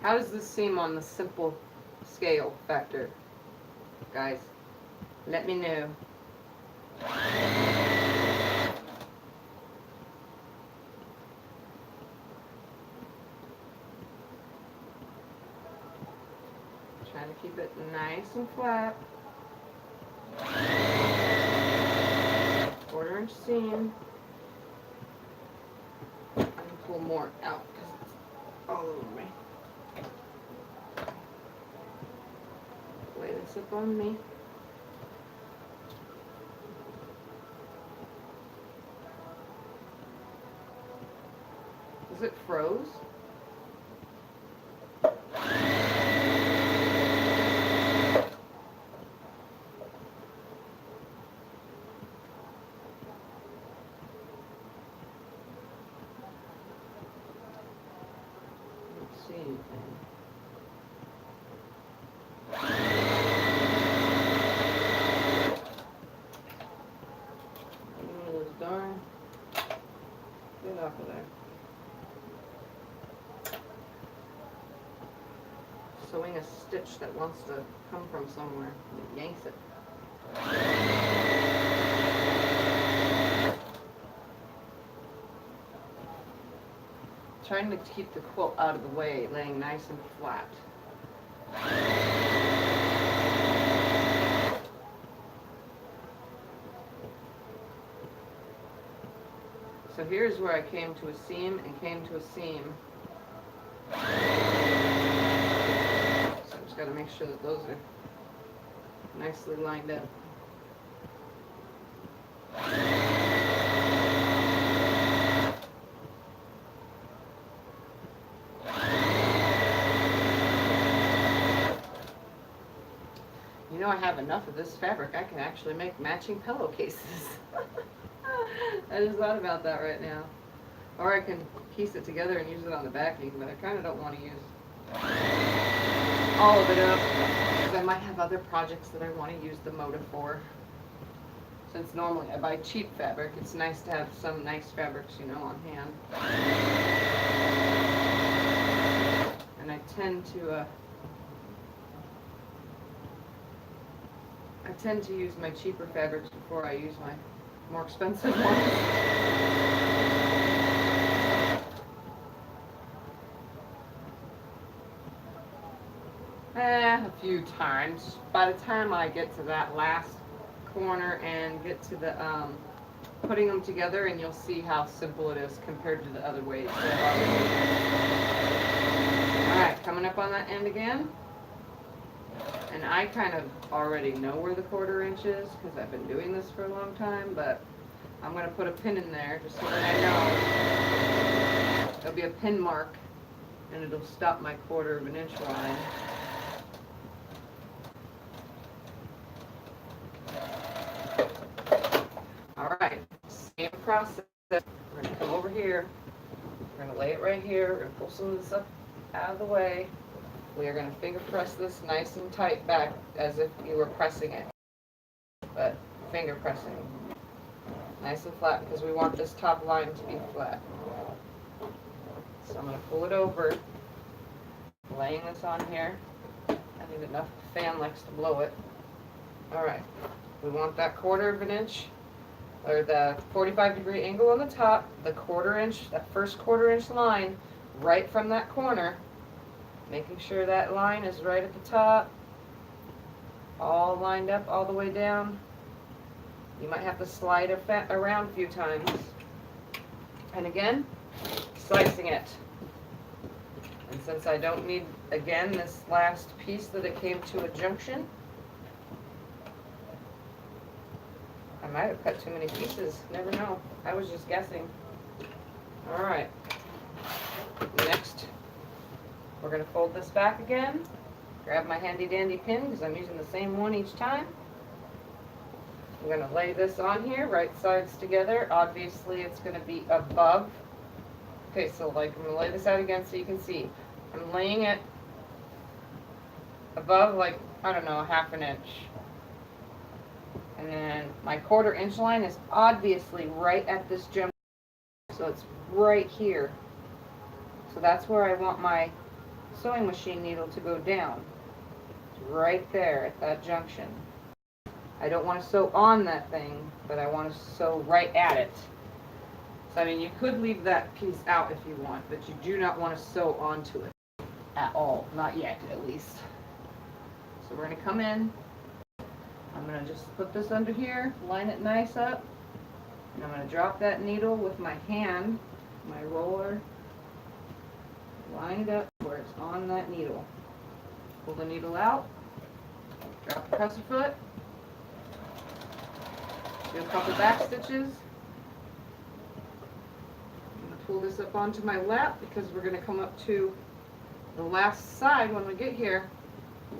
How does this seem on the simple scale factor, guys? Let me know. Trying to keep it nice and flat. 1/4 inch seam. I can pull more out because it's all over me. Lay this up on me. Is it froze? See anything. Those darn. Get off of there. Sewing a stitch that wants to come from somewhere. It yanks it. Trying to keep the quilt out of the way, laying nice and flat. So here's where I came to a seam and came to a seam. So I just got to make sure that those are nicely lined up. You know, I have enough of this fabric, I can actually make matching pillowcases. I just thought about that right now. Or I can piece it together and use it on the backing, but I kind of don't want to use all of it up, because I might have other projects that I want to use the motor for. Since normally I buy cheap fabric, it's nice to have some nice fabrics, you know, on hand. And I tend to use my cheaper fabrics before I use my more expensive ones. A few times. By the time I get to that last corner and get to the putting them together, and you'll see how simple it is compared to the other ways. Alright, coming up on that end again. And I kind of already know where the 1/4 inch is because I've been doing this for a long time, but I'm going to put a pin in there just so that I know. There'll be a pin mark and it'll stop my 1/4 inch line. Alright, same process. We're going to come over here. We're going to lay it right here. We're going to pull some of this up out of the way. We are going to finger press this nice and tight back as if you were pressing it, but finger pressing. Nice and flat because we want this top line to be flat. So I'm going to pull it over, laying this on here. I think enough fan likes to blow it. Alright, we want that 1/4 inch, or the 45-degree angle on the top, the 1/4 inch, that first 1/4 inch line right from that corner. Making sure that line is right at the top, all lined up all the way down. You might have to slide it around a few times. And again, slicing it. And since I don't need, again, this last piece that it came to a junction, I might have cut too many pieces. Never know. I was just guessing. All right. Next, we're going to fold this back again. Grab my handy dandy pin because I'm using the same one each time. I'm going to lay this on here, right sides together. Obviously, it's going to be above. Okay, so like I'm going to lay this out again so you can see. I'm laying it above, like, I don't know, a ½ inch. And then my 1/4 inch line is obviously right at this junction. So it's right here. So that's where I want my sewing machine needle to go down. It's right there at that junction. I don't want to sew on that thing, but I want to sew right at it. So I mean, you could leave that piece out if you want, but you do not want to sew onto it at all. Not yet, at least. So we're going to come in. I'm going to just put this under here, line it nice up, and I'm going to drop that needle with my hand, my roller, line it up where it's on that needle. Pull the needle out, drop the presser foot, do a couple back stitches. I'm going to pull this up onto my lap because we're going to come up to the last side when we get here.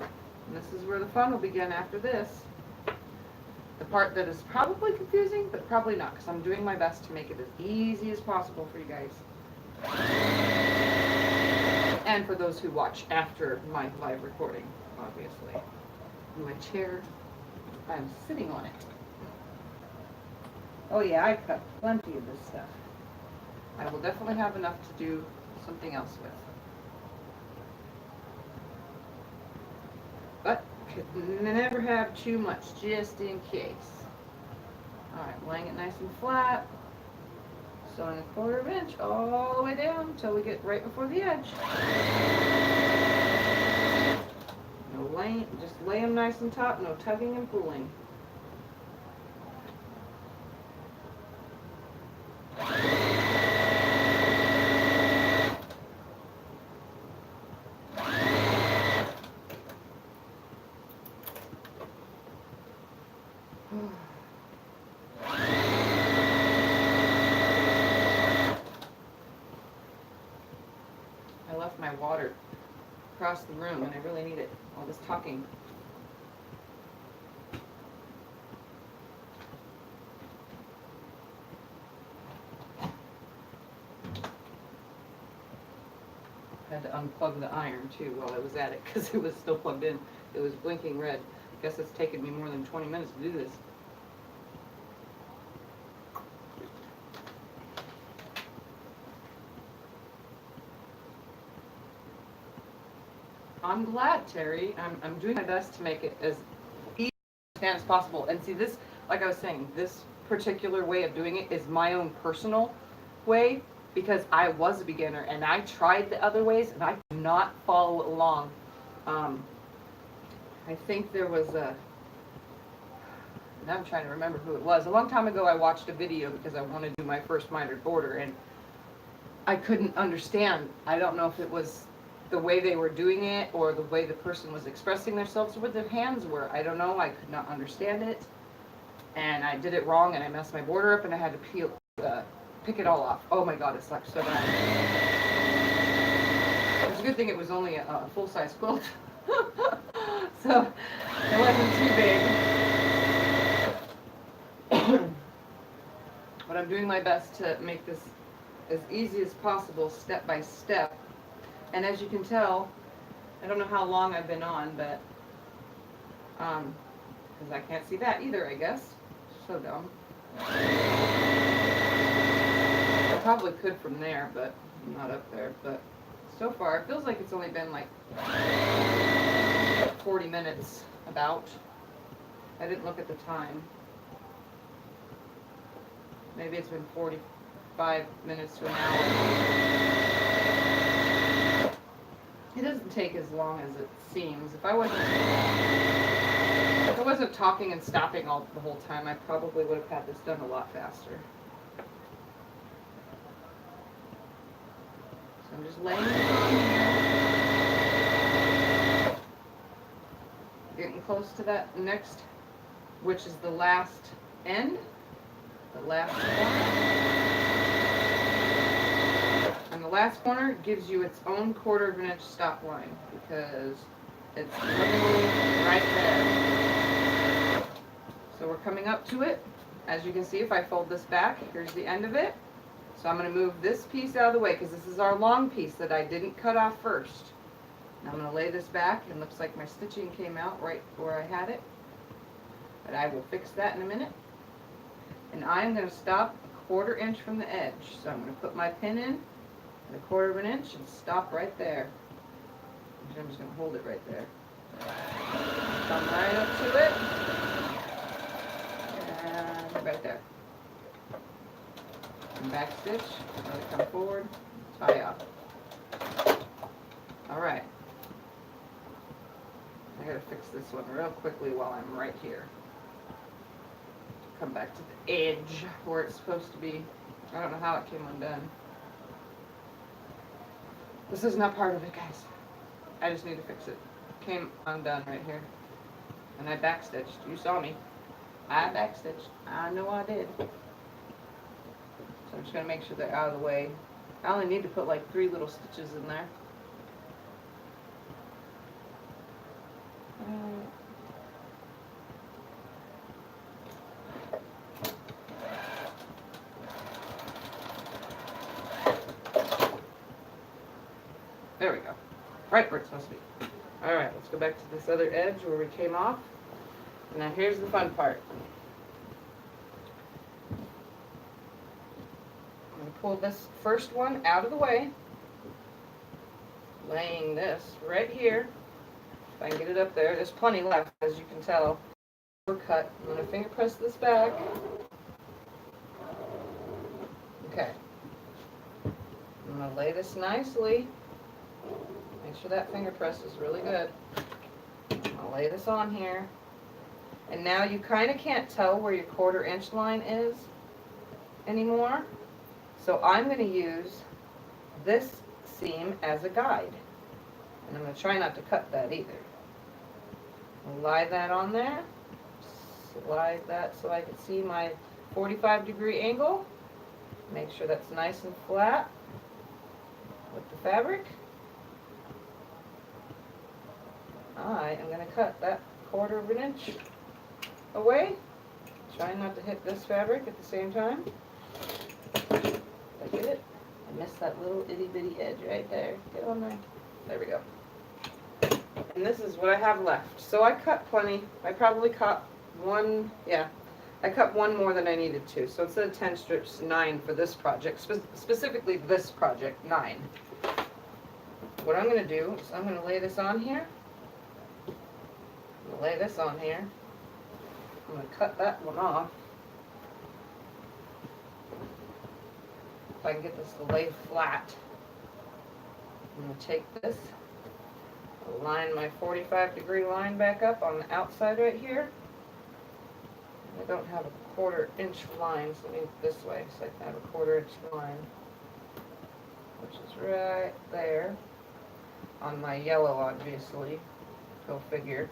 And this is where the fun will begin after this. The part that is probably confusing, but probably not, because I'm doing my best to make it as easy as possible for you guys. And for those who watch after my live recording, obviously. In my chair, I'm sitting on it. Oh yeah, I cut plenty of this stuff. I will definitely have enough to do something else with. But could never have too much, just in case. Alright, laying it nice and flat. Sewing a 1/4 inch all the way down until we get right before the edge. No laying, just lay them nice and taut, no tugging and pulling. I left my water across the room and I really need it. All this talking. I had to unplug the iron too while I was at it because it was still plugged in. It was blinking red. I guess it's taken me more than 20 minutes to do this. I'm glad, Terry. I'm doing my best to make it as easy as possible. And see, this, like I was saying, this particular way of doing it is my own personal way because I was a beginner and I tried the other ways and I could not follow along. I think there was a, now I'm trying to remember who it was. A long time ago I watched a video because I wanted to do my first mitered border and I couldn't understand. I don't know if it was the way they were doing it or the way the person was expressing themselves or what their hands were. I don't know. I could not understand it. And I did it wrong and I messed my border up and I had to pick it all off. Oh my god, it sucked so bad. It's a good thing it was only a full-size quilt. So it wasn't too big. But I'm doing my best to make this as easy as possible, step by step. And as you can tell, I don't know how long I've been on, but, because I can't see that either, I guess. So dumb. I probably could from there, but I'm not up there. But so far, it feels like it's only been like 40 minutes, about. I didn't look at the time. Maybe it's been 45 minutes to an hour. It doesn't take as long as it seems. If I wasn't talking and stopping the whole time, I probably would have had this done a lot faster. So I'm just laying this on here. Getting close to that next, which is the last end, the last corner. And the last corner gives you its own 1/4 of an inch stop line because it's literally right there. So we're coming up to it. As you can see, if I fold this back, here's the end of it. So I'm going to move this piece out of the way because this is our long piece that I didn't cut off first. Now I'm going to lay this back, and it looks like my stitching came out right where I had it. But I will fix that in a minute. And I'm going to stop 1/4 inch from the edge. So I'm going to put my pin in at 1/4 of an inch and stop right there. And I'm just going to hold it right there. Come right up to it. And right there. And back stitch, let it come forward, tie off. Alright. I gotta fix this one real quickly while I'm right here. Come back to the edge where it's supposed to be. I don't know how it came undone. This is not part of it, guys. I just need to fix it. Came undone right here. And I backstitched. You saw me. I backstitched. I know I did. So I'm just going to make sure they're out of the way. I only need to put like 3 little stitches in there. There we go. Right where it's supposed to be. Alright, let's go back to this other edge where we came off. Now here's the fun part. I'm going to pull this first one out of the way. Laying this right here. If I can get it up there. There's plenty left, as you can tell. Cut. I'm going to finger press this back. Okay. I'm going to lay this nicely. Make sure that finger press is really good. I'll lay this on here. And now you kind of can't tell where your 1/4 inch line is anymore. So I'm going to use this seam as a guide. And I'm going to try not to cut that either. I'll lie that on there. Slide that so I can see my 45-degree angle. Make sure that's nice and flat with the fabric. I am going to cut that 1/4 of an inch away. Try not to hit this fabric at the same time. Did I get it? I missed that little itty bitty edge right there. Get on there. There we go. And this is what I have left. So I cut plenty. I probably cut one, yeah. I cut one more than I needed to. So instead of 10 strips, 9 for this project. Specifically this project, 9. What I'm going to do is I'm going to lay this on here. I'm going to lay this on here. I'm going to cut that one off. If I can get this to lay flat. I'm going to take this, line my 45-degree line back up on the outside right here. I don't have a 1/4 inch line, so let me go this way so I can have a 1/4 inch line, which is right there on my yellow, obviously. Go figure.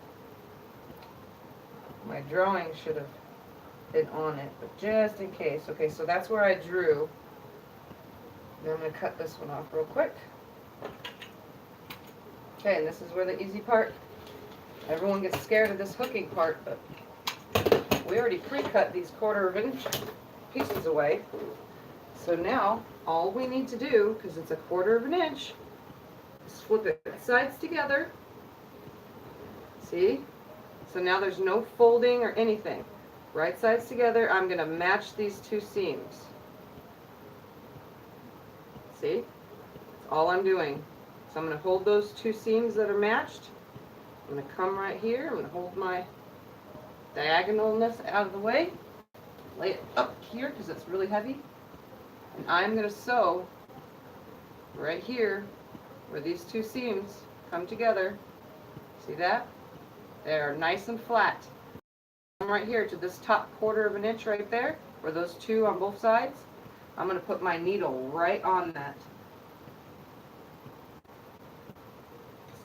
My drawing should have been on it, but just in case. Okay, so that's where I drew. Then I'm going to cut this one off real quick. Okay, and this is where the easy part. Everyone gets scared of this hooking part, but we already pre-cut these 1/4 of an inch pieces away. So now, all we need to do, because it's a 1/4 of an inch, is flip it sides together. See? So now there's no folding or anything. Right sides together, I'm going to match these 2 seams. See? That's all I'm doing. So I'm going to hold those 2 seams that are matched. I'm going to come right here. I'm going to hold my diagonalness out of the way. Lay it up here because it's really heavy. And I'm going to sew right here where these 2 seams come together. See that? They're nice and flat. Come right here to this top 1/4 of an inch right there, where those 2 on both sides. I'm going to put my needle right on that.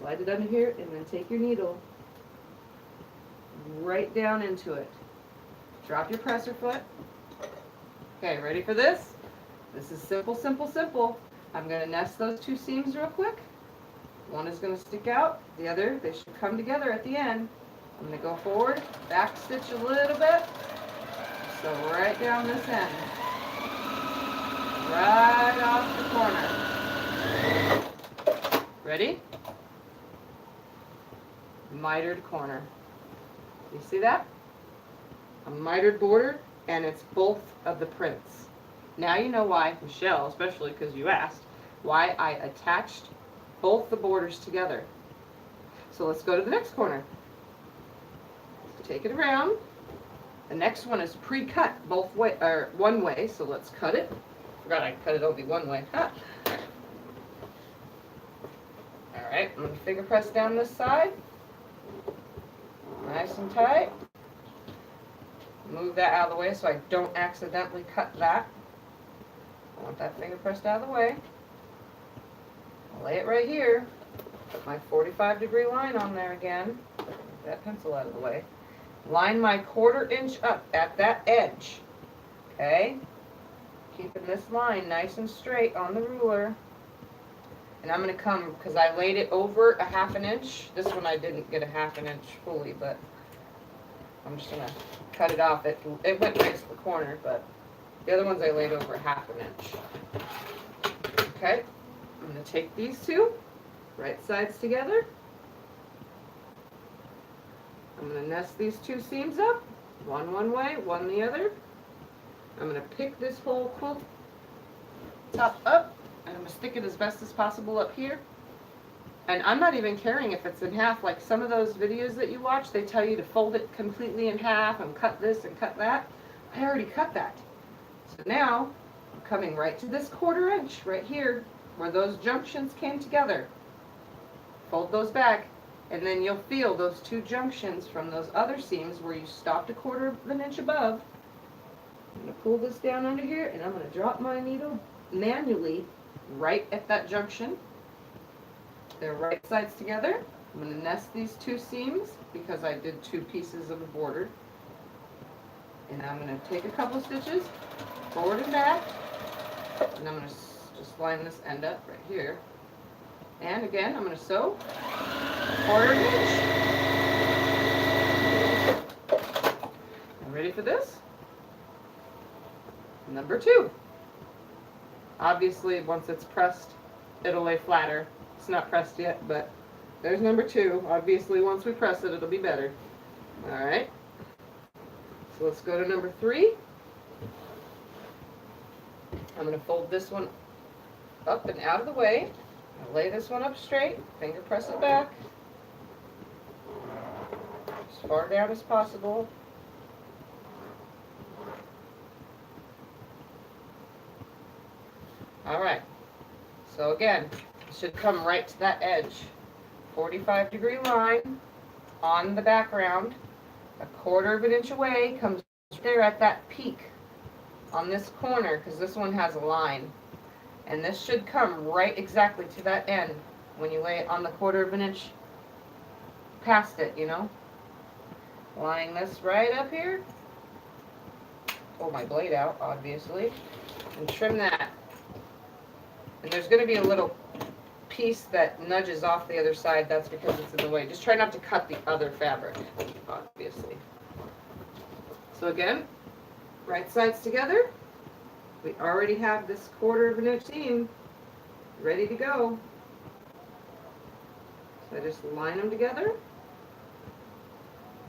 slide it under here, and then take your needle right down into it. Drop your presser foot. Okay, ready for this? This is simple, simple, simple. I'm going to nest those two seams real quick. One is going to stick out, the other, they should come together at the end. I'm going to go forward, back stitch a little bit, so right down this end, right off the corner. Ready? Mitered corner. You see that? A mitered border, and it's both of the prints. Now you know why, Michelle, especially because you asked, why I attached both the borders together. So let's go to the next corner. Take it around. The next one is pre-cut both way, or one way, so let's cut it. Forgot I cut it only one way. All right, I'm going to finger press down this side. Nice and tight. Move that out of the way so I don't accidentally cut that. I want that finger pressed out of the way. Lay it right here. Put my 45-degree line on there again. Get that pencil out of the way. Line my 1/4 inch up at that edge. Okay? Keeping this line nice and straight on the ruler. And I'm going to come, because I laid it over a 1/2 inch. This one I didn't get a 1/2 inch fully, but I'm just going to cut it off. It went right to the corner, but the other ones I laid over a 1/2 inch. Okay? I'm going to take these two, right sides together. I'm going to nest these two seams up, one way, one the other. I'm going to pick this whole quilt top up, and I'm going to stick it as best as possible up here. And I'm not even caring if it's in half, like some of those videos that you watch, they tell you to fold it completely in half and cut this and cut that. I already cut that. So now, I'm coming right to this 1/4 inch right here, where those junctions came together. Fold those back, and then you'll feel those two junctions from those other seams where you stopped a 1/4 inch above. I'm going to pull this down under here, and I'm going to drop my needle manually right at that junction. They're right sides together. I'm going to nest these two seams because I did 2 pieces of a border. And I'm going to take a couple stitches forward and back, and I'm going to just line this end up right here. And again, I'm going to sew 1/4 inch. Ready for this? Number 2. Obviously, once it's pressed, it'll lay flatter. It's not pressed yet, but there's number 2. Obviously, once we press it, it'll be better. All right. So let's go to number 3. I'm going to fold this one up and out of the way. I'll lay this one up straight, finger press it back, as far down as possible. Alright, so again, it should come right to that edge. 45-degree line on the background, a 1/4 inch away, comes there at that peak on this corner, because this one has a line. And this should come right exactly to that end when you lay it on the 1/4 inch past it, you know. Line this right up here. Pull my blade out, obviously, and trim that. And there's going to be a little piece that nudges off the other side. That's because it's in the way. Just try not to cut the other fabric, obviously. So again, right sides together. We already have this 1/4 inch seam ready to go. So I just line them together.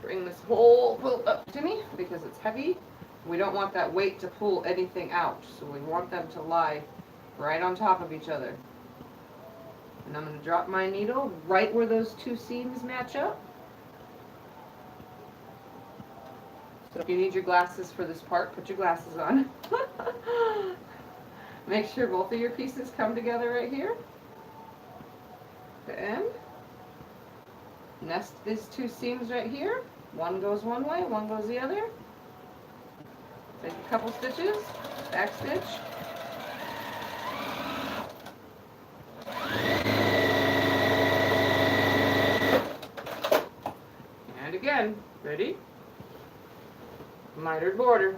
Bring this whole quilt up to me because it's heavy. We don't want that weight to pull anything out, so we want them to lie right on top of each other. And I'm going to drop my needle right where those two seams match up. So if you need your glasses for this part, put your glasses on. Make sure both of your pieces come together right here. The end. Nest these two seams right here. One goes one way, one goes the other. Take a couple stitches, back stitch. again. Ready? Mitered border.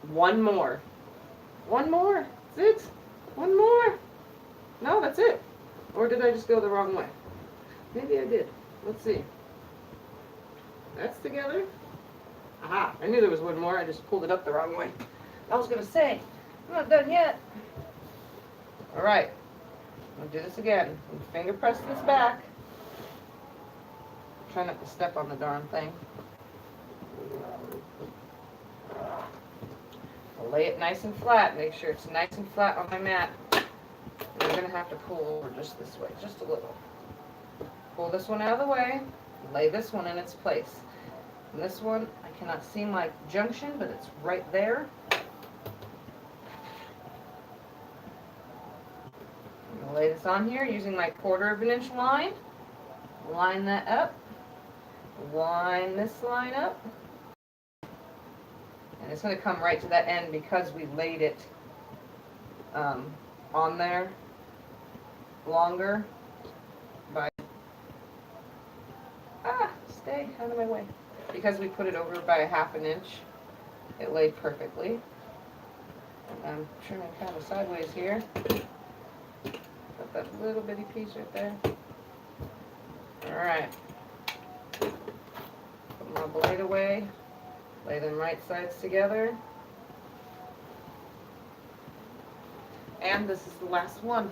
One more. One more. That's it. One more. No, that's it. Or did I just go the wrong way? Maybe I did. Let's see. That's together. Aha, I knew there was one more. I just pulled it up the wrong way. I was going to say, I'm not done yet. All right. I'll do this again. Finger press this back. Try not to step on the darn thing. I'll lay it nice and flat. Make sure it's nice and flat on my mat. And I'm going to have to pull over just this way, just a little. Pull this one out of the way. Lay this one in its place. And this one, I cannot see my junction, but it's right there. I'm going to lay this on here using my 1/4 of an inch line. Line that up. Line this line up. And it's going to come right to that end because we laid it on there longer by, stay out of my way. Because we put it over by a 1/2 inch, it laid perfectly. And I'm trimming kind of sideways here. Got that little bitty piece right there. Alright. Put my blade away. Lay them right sides together. And this is the last one.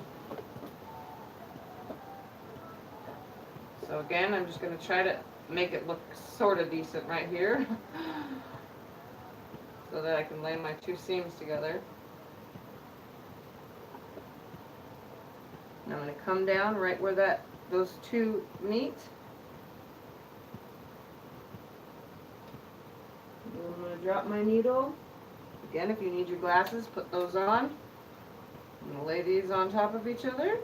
So again, I'm just going to try to make it look sort of decent right here. So that I can lay my 2 seams together. And I'm going to come down right where those 2 meet. I'm going to drop my needle. Again, if you need your glasses, put those on. I'm going to lay these on top of each other.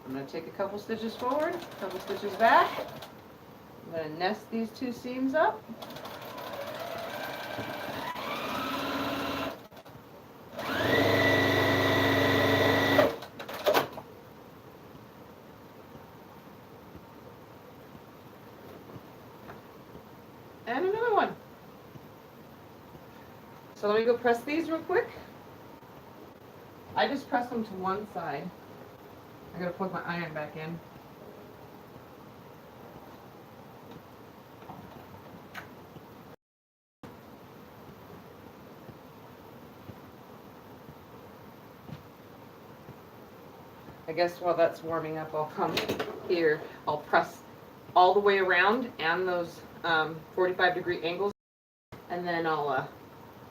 I'm going to take a couple stitches forward, a couple stitches back. I'm going to nest these 2 seams up. And another one. So let me go press these real quick. I just press them to one side. I gotta plug my iron back in. I guess while that's warming up, I'll come here. I'll press all the way around and those 45-degree angles, and then I'll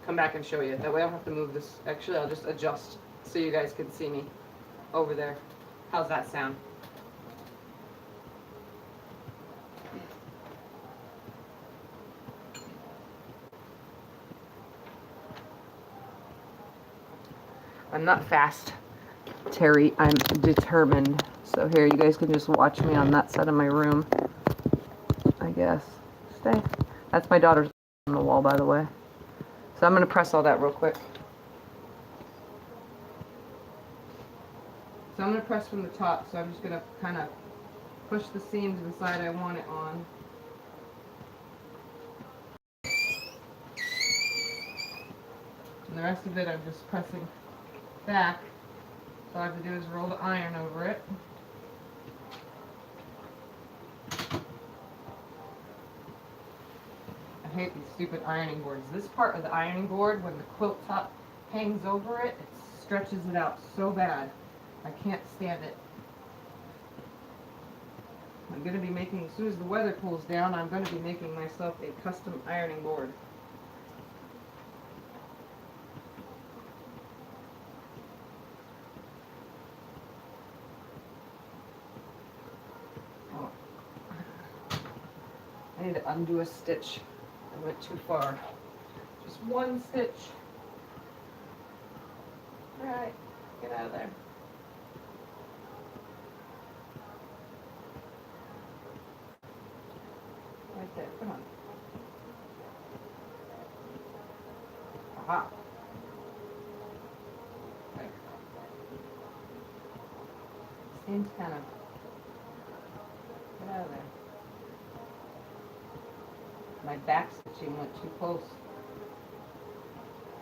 come back and show you. That way I don't have to move this. Actually, I'll just adjust so you guys can see me over there. How's that sound? I'm not fast, Terry. I'm determined. So here, you guys can just watch me on that side of my room, I guess. Stay. That's my daughter's on the wall, by the way. So I'm going to press all that real quick. So I'm going to press from the top, so I'm just going to kind of push the seams to the side I want it on. And the rest of it I'm just pressing back. So all I have to do is roll the iron over it. I hate these stupid ironing boards. This part of the ironing board, when the quilt top hangs over it, it stretches it out so bad. I can't stand it. I'm going to be making, as soon as the weather cools down, I'm going to be making myself a custom ironing board. Oh. I need to undo a stitch. I went too far. Just one stitch. Alright, get out of there. Right there, come on. Aha. Okay. Antenna. Get out of there. My back stitching went too close.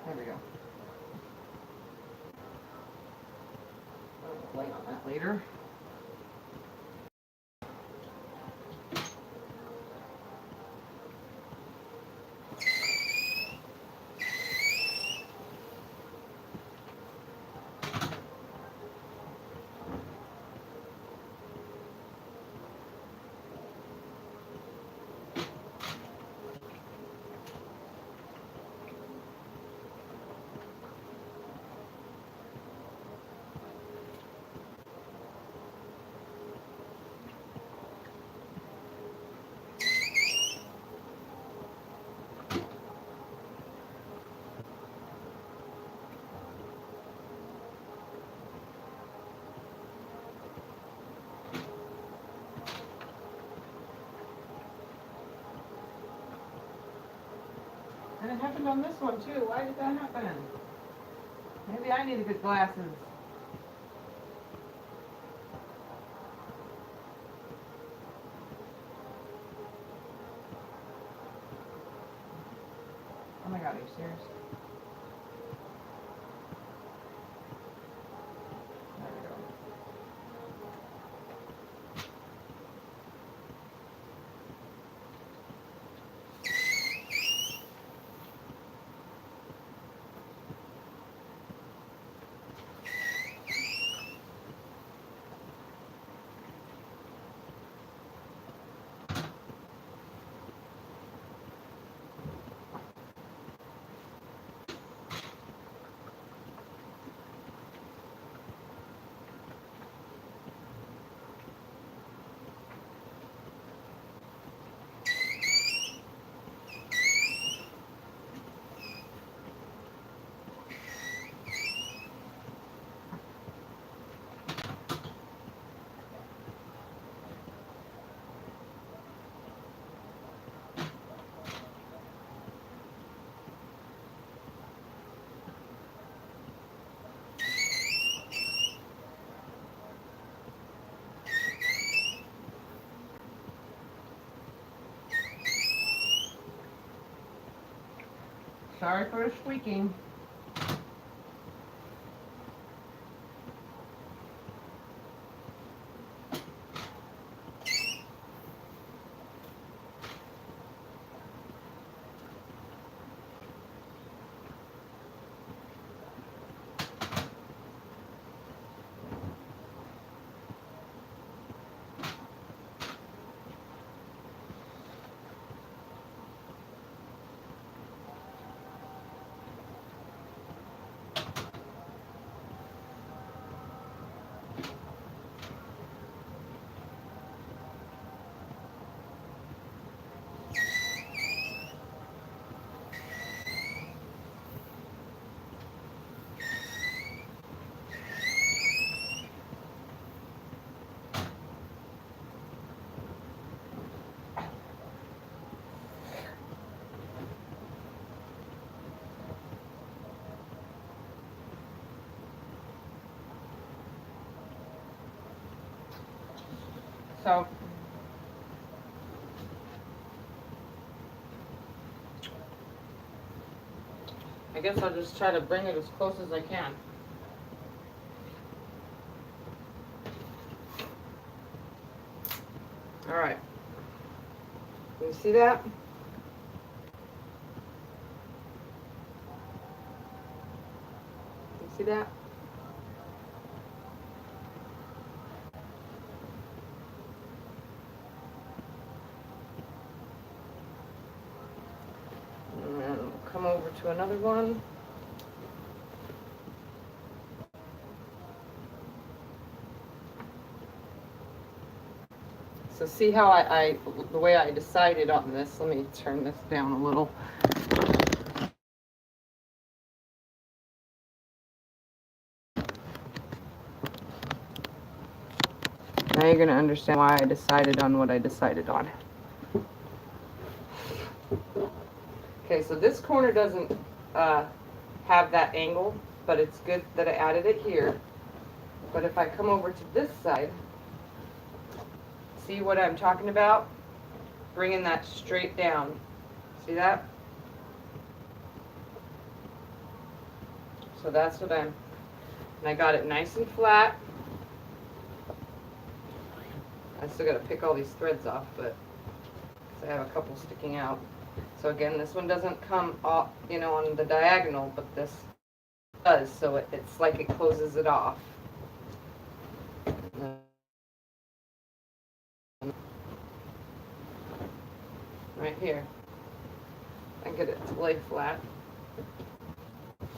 There we go. I'll light on that later. And it happened on this one too. Why did that happen? Maybe I need to get glasses. Oh my god, are you serious? There we go. Sorry for the squeaking. So I guess I'll just try to bring it as close as I can. All right. You see that? You see that? And then we'll come over to another one. So see how the way I decided on this, let me turn this down a little. Now you're going to understand why I decided on what I decided on. Okay, so this corner doesn't have that angle, but it's good that I added it here. But if I come over to this side, see what I'm talking about? Bringing that straight down. See that? So that's what and I got it nice and flat. I still got to pick all these threads off, but I have a couple sticking out. So again, this one doesn't come off, you know, on the diagonal, but this does, so it's like it closes it off. Right here. I get it to lay flat.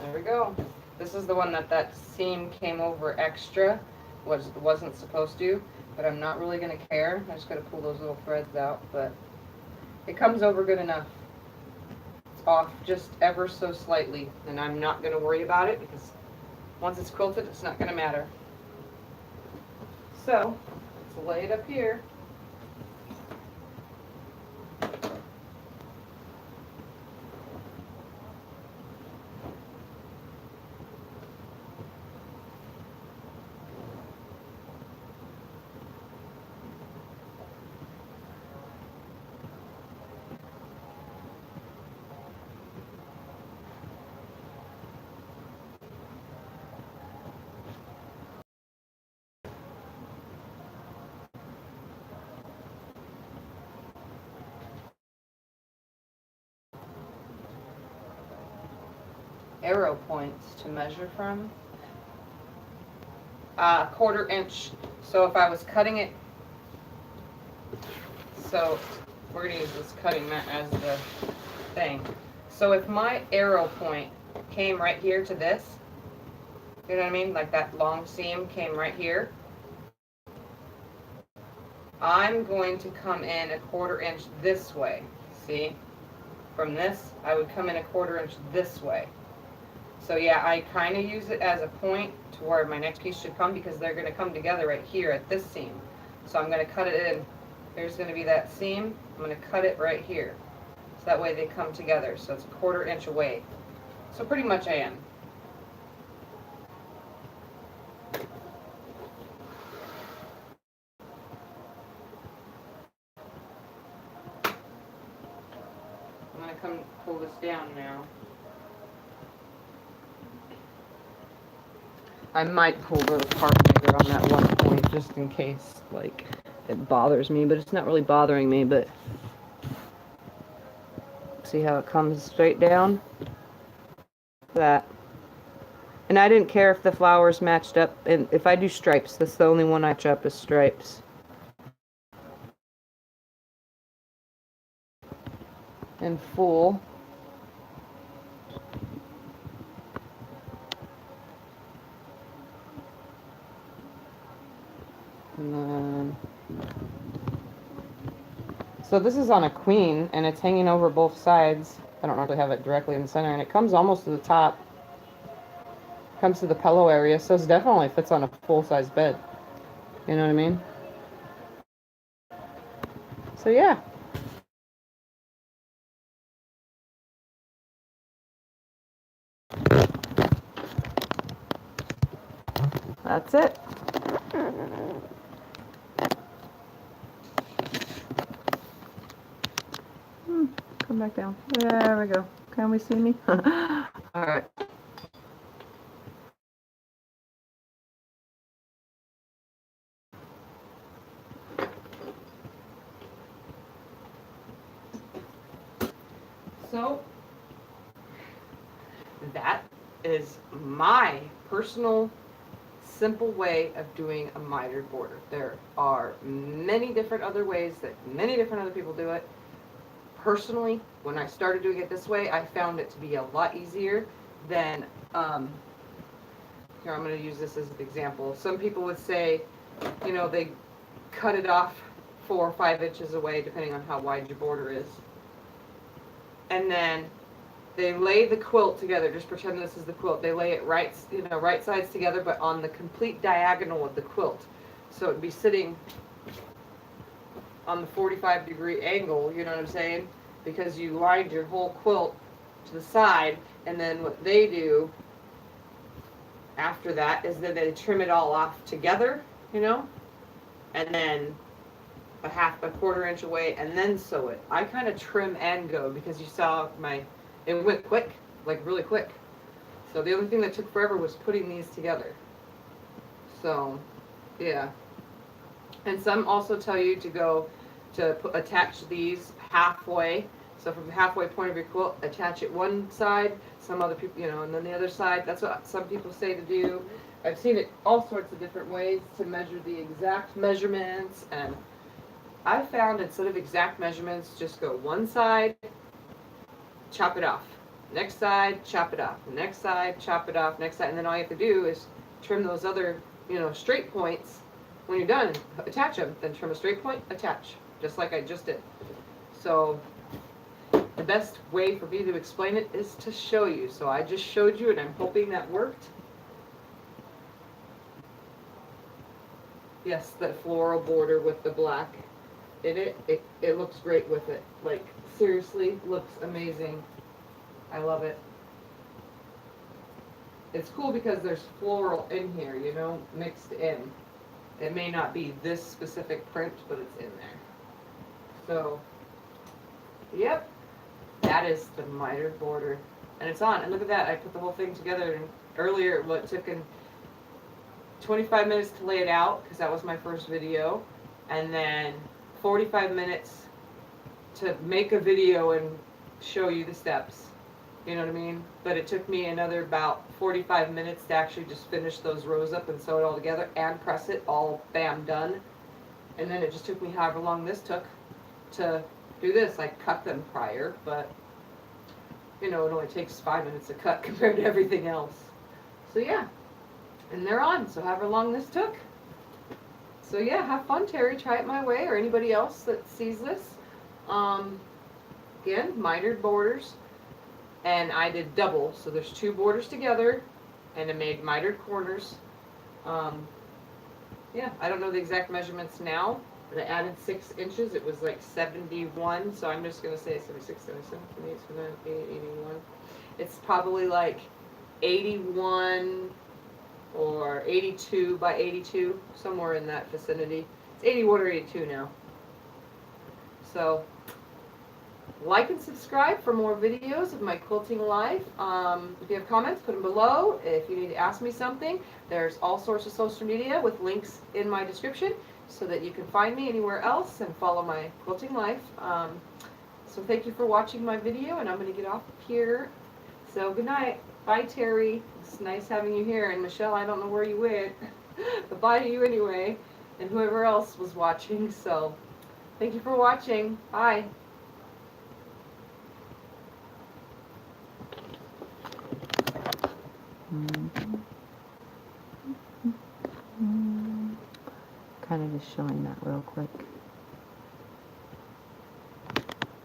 There we go. This is the one that seam came over extra, wasn't supposed to, but I'm not really going to care. I just got to pull those little threads out, but it comes over good enough. It's off just ever so slightly, and I'm not going to worry about it because once it's quilted, it's not going to matter. So, let's lay it up here. Arrow points to measure from. 1/4 inch. So if I was cutting it, so we're going to use this cutting mat as the thing. So if my arrow point came right here to this, you know what I mean? Like that long seam came right here. I'm going to come in 1/4 inch this way. See? From this, I would come in 1/4 inch this way. So yeah, I kind of use it as a point to where my next piece should come because they're going to come together right here at this seam. So I'm going to cut it in. There's going to be that seam. I'm going to cut it right here. So that way they come together. So it's 1/4 inch away. So pretty much I am. I'm going to come pull this down now. I might pull the part bigger on that one point just in case, like, it bothers me, but it's not really bothering me, but see how it comes straight down? That. And I didn't care if the flowers matched up, and if I do stripes, that's the only one I match up is stripes. And full. And then, so this is on a queen, and it's hanging over both sides. I don't really have it directly in the center, and it comes almost to the top. Comes to the pillow area, so it definitely fits on a full-size bed. You know what I mean? So yeah. That's it. Come back down. There we go. Can we see me? All right. So that is my personal simple way of doing a mitered border. There are many different other ways that many different other people do it. Personally, when I started doing it this way, I found it to be a lot easier than, here I'm going to use this as an example. Some people would say, you know, they cut it off 4 or 5 inches away, depending on how wide your border is. And then they lay the quilt together. Just pretend this is the quilt. They lay it right, you know, right sides together, but on the complete diagonal of the quilt. So it'd be sitting on the 45-degree angle, you know what I'm saying? Because you lined your whole quilt to the side, and then what they do after that is that they trim it all off together, you know, and then a quarter inch away, and then sew it. I kind of trim and go because you saw it went quick, like really quick. So the only thing that took forever was putting these together. So, yeah. And some also tell you to go to attach these halfway. So from the halfway point of your quilt, attach it one side, some other people, you know, and then the other side. That's what some people say to do. I've seen it all sorts of different ways to measure the exact measurements, and I found instead of exact measurements, just go one side, chop it off. Next side, chop it off. Next side, chop it off. Next side, and then all you have to do is trim those other, you know, straight points. When you're done, attach them. Then trim a straight point, attach, just like I just did. So the best way for me to explain it is to show you. So I just showed you, and I'm hoping that worked. Yes, that floral border with the black in it. It looks great with it. Like, seriously, looks amazing. I love it. It's cool because there's floral in here, you know, mixed in. It may not be this specific print, but it's in there. So, yep, that is the mitered border. And it's on. And look at that. I put the whole thing together. And earlier, it took 25 minutes to lay it out, because that was my first video. And then 45 minutes to make a video and show you the steps. You know what I mean? But it took me another about 45 minutes to actually just finish those rows up and sew it all together and press it all, bam, done. And then it just took me however long this took to do this. I cut them prior, but you know, it only takes 5 minutes to cut compared to everything else. So yeah, and they're on, so however long this took. So yeah, have fun, Terry. Try it my way, or anybody else that sees this. Again, mitered borders. And I did double, so there's two borders together, and I made mitered corners. Yeah, I don't know the exact measurements now, but I added 6 inches. It was like 71, so I'm just going to say 76, 77, 78, 79, 80, 81. It's probably like 81 or 82 by 82, somewhere in that vicinity. It's 81 or 82 now. So like and subscribe for more videos of my quilting life. If you have comments, put them below. If you need to ask me something, there's all sorts of social media with links in my description so that you can find me anywhere else and follow my quilting life. So thank you for watching my video, and I'm going to get off here. So good night. Bye, Terry. It's nice having you here. And Michelle, I don't know where you went, but bye to you anyway, and whoever else was watching. So thank you for watching. Bye. Kind of just showing that real quick.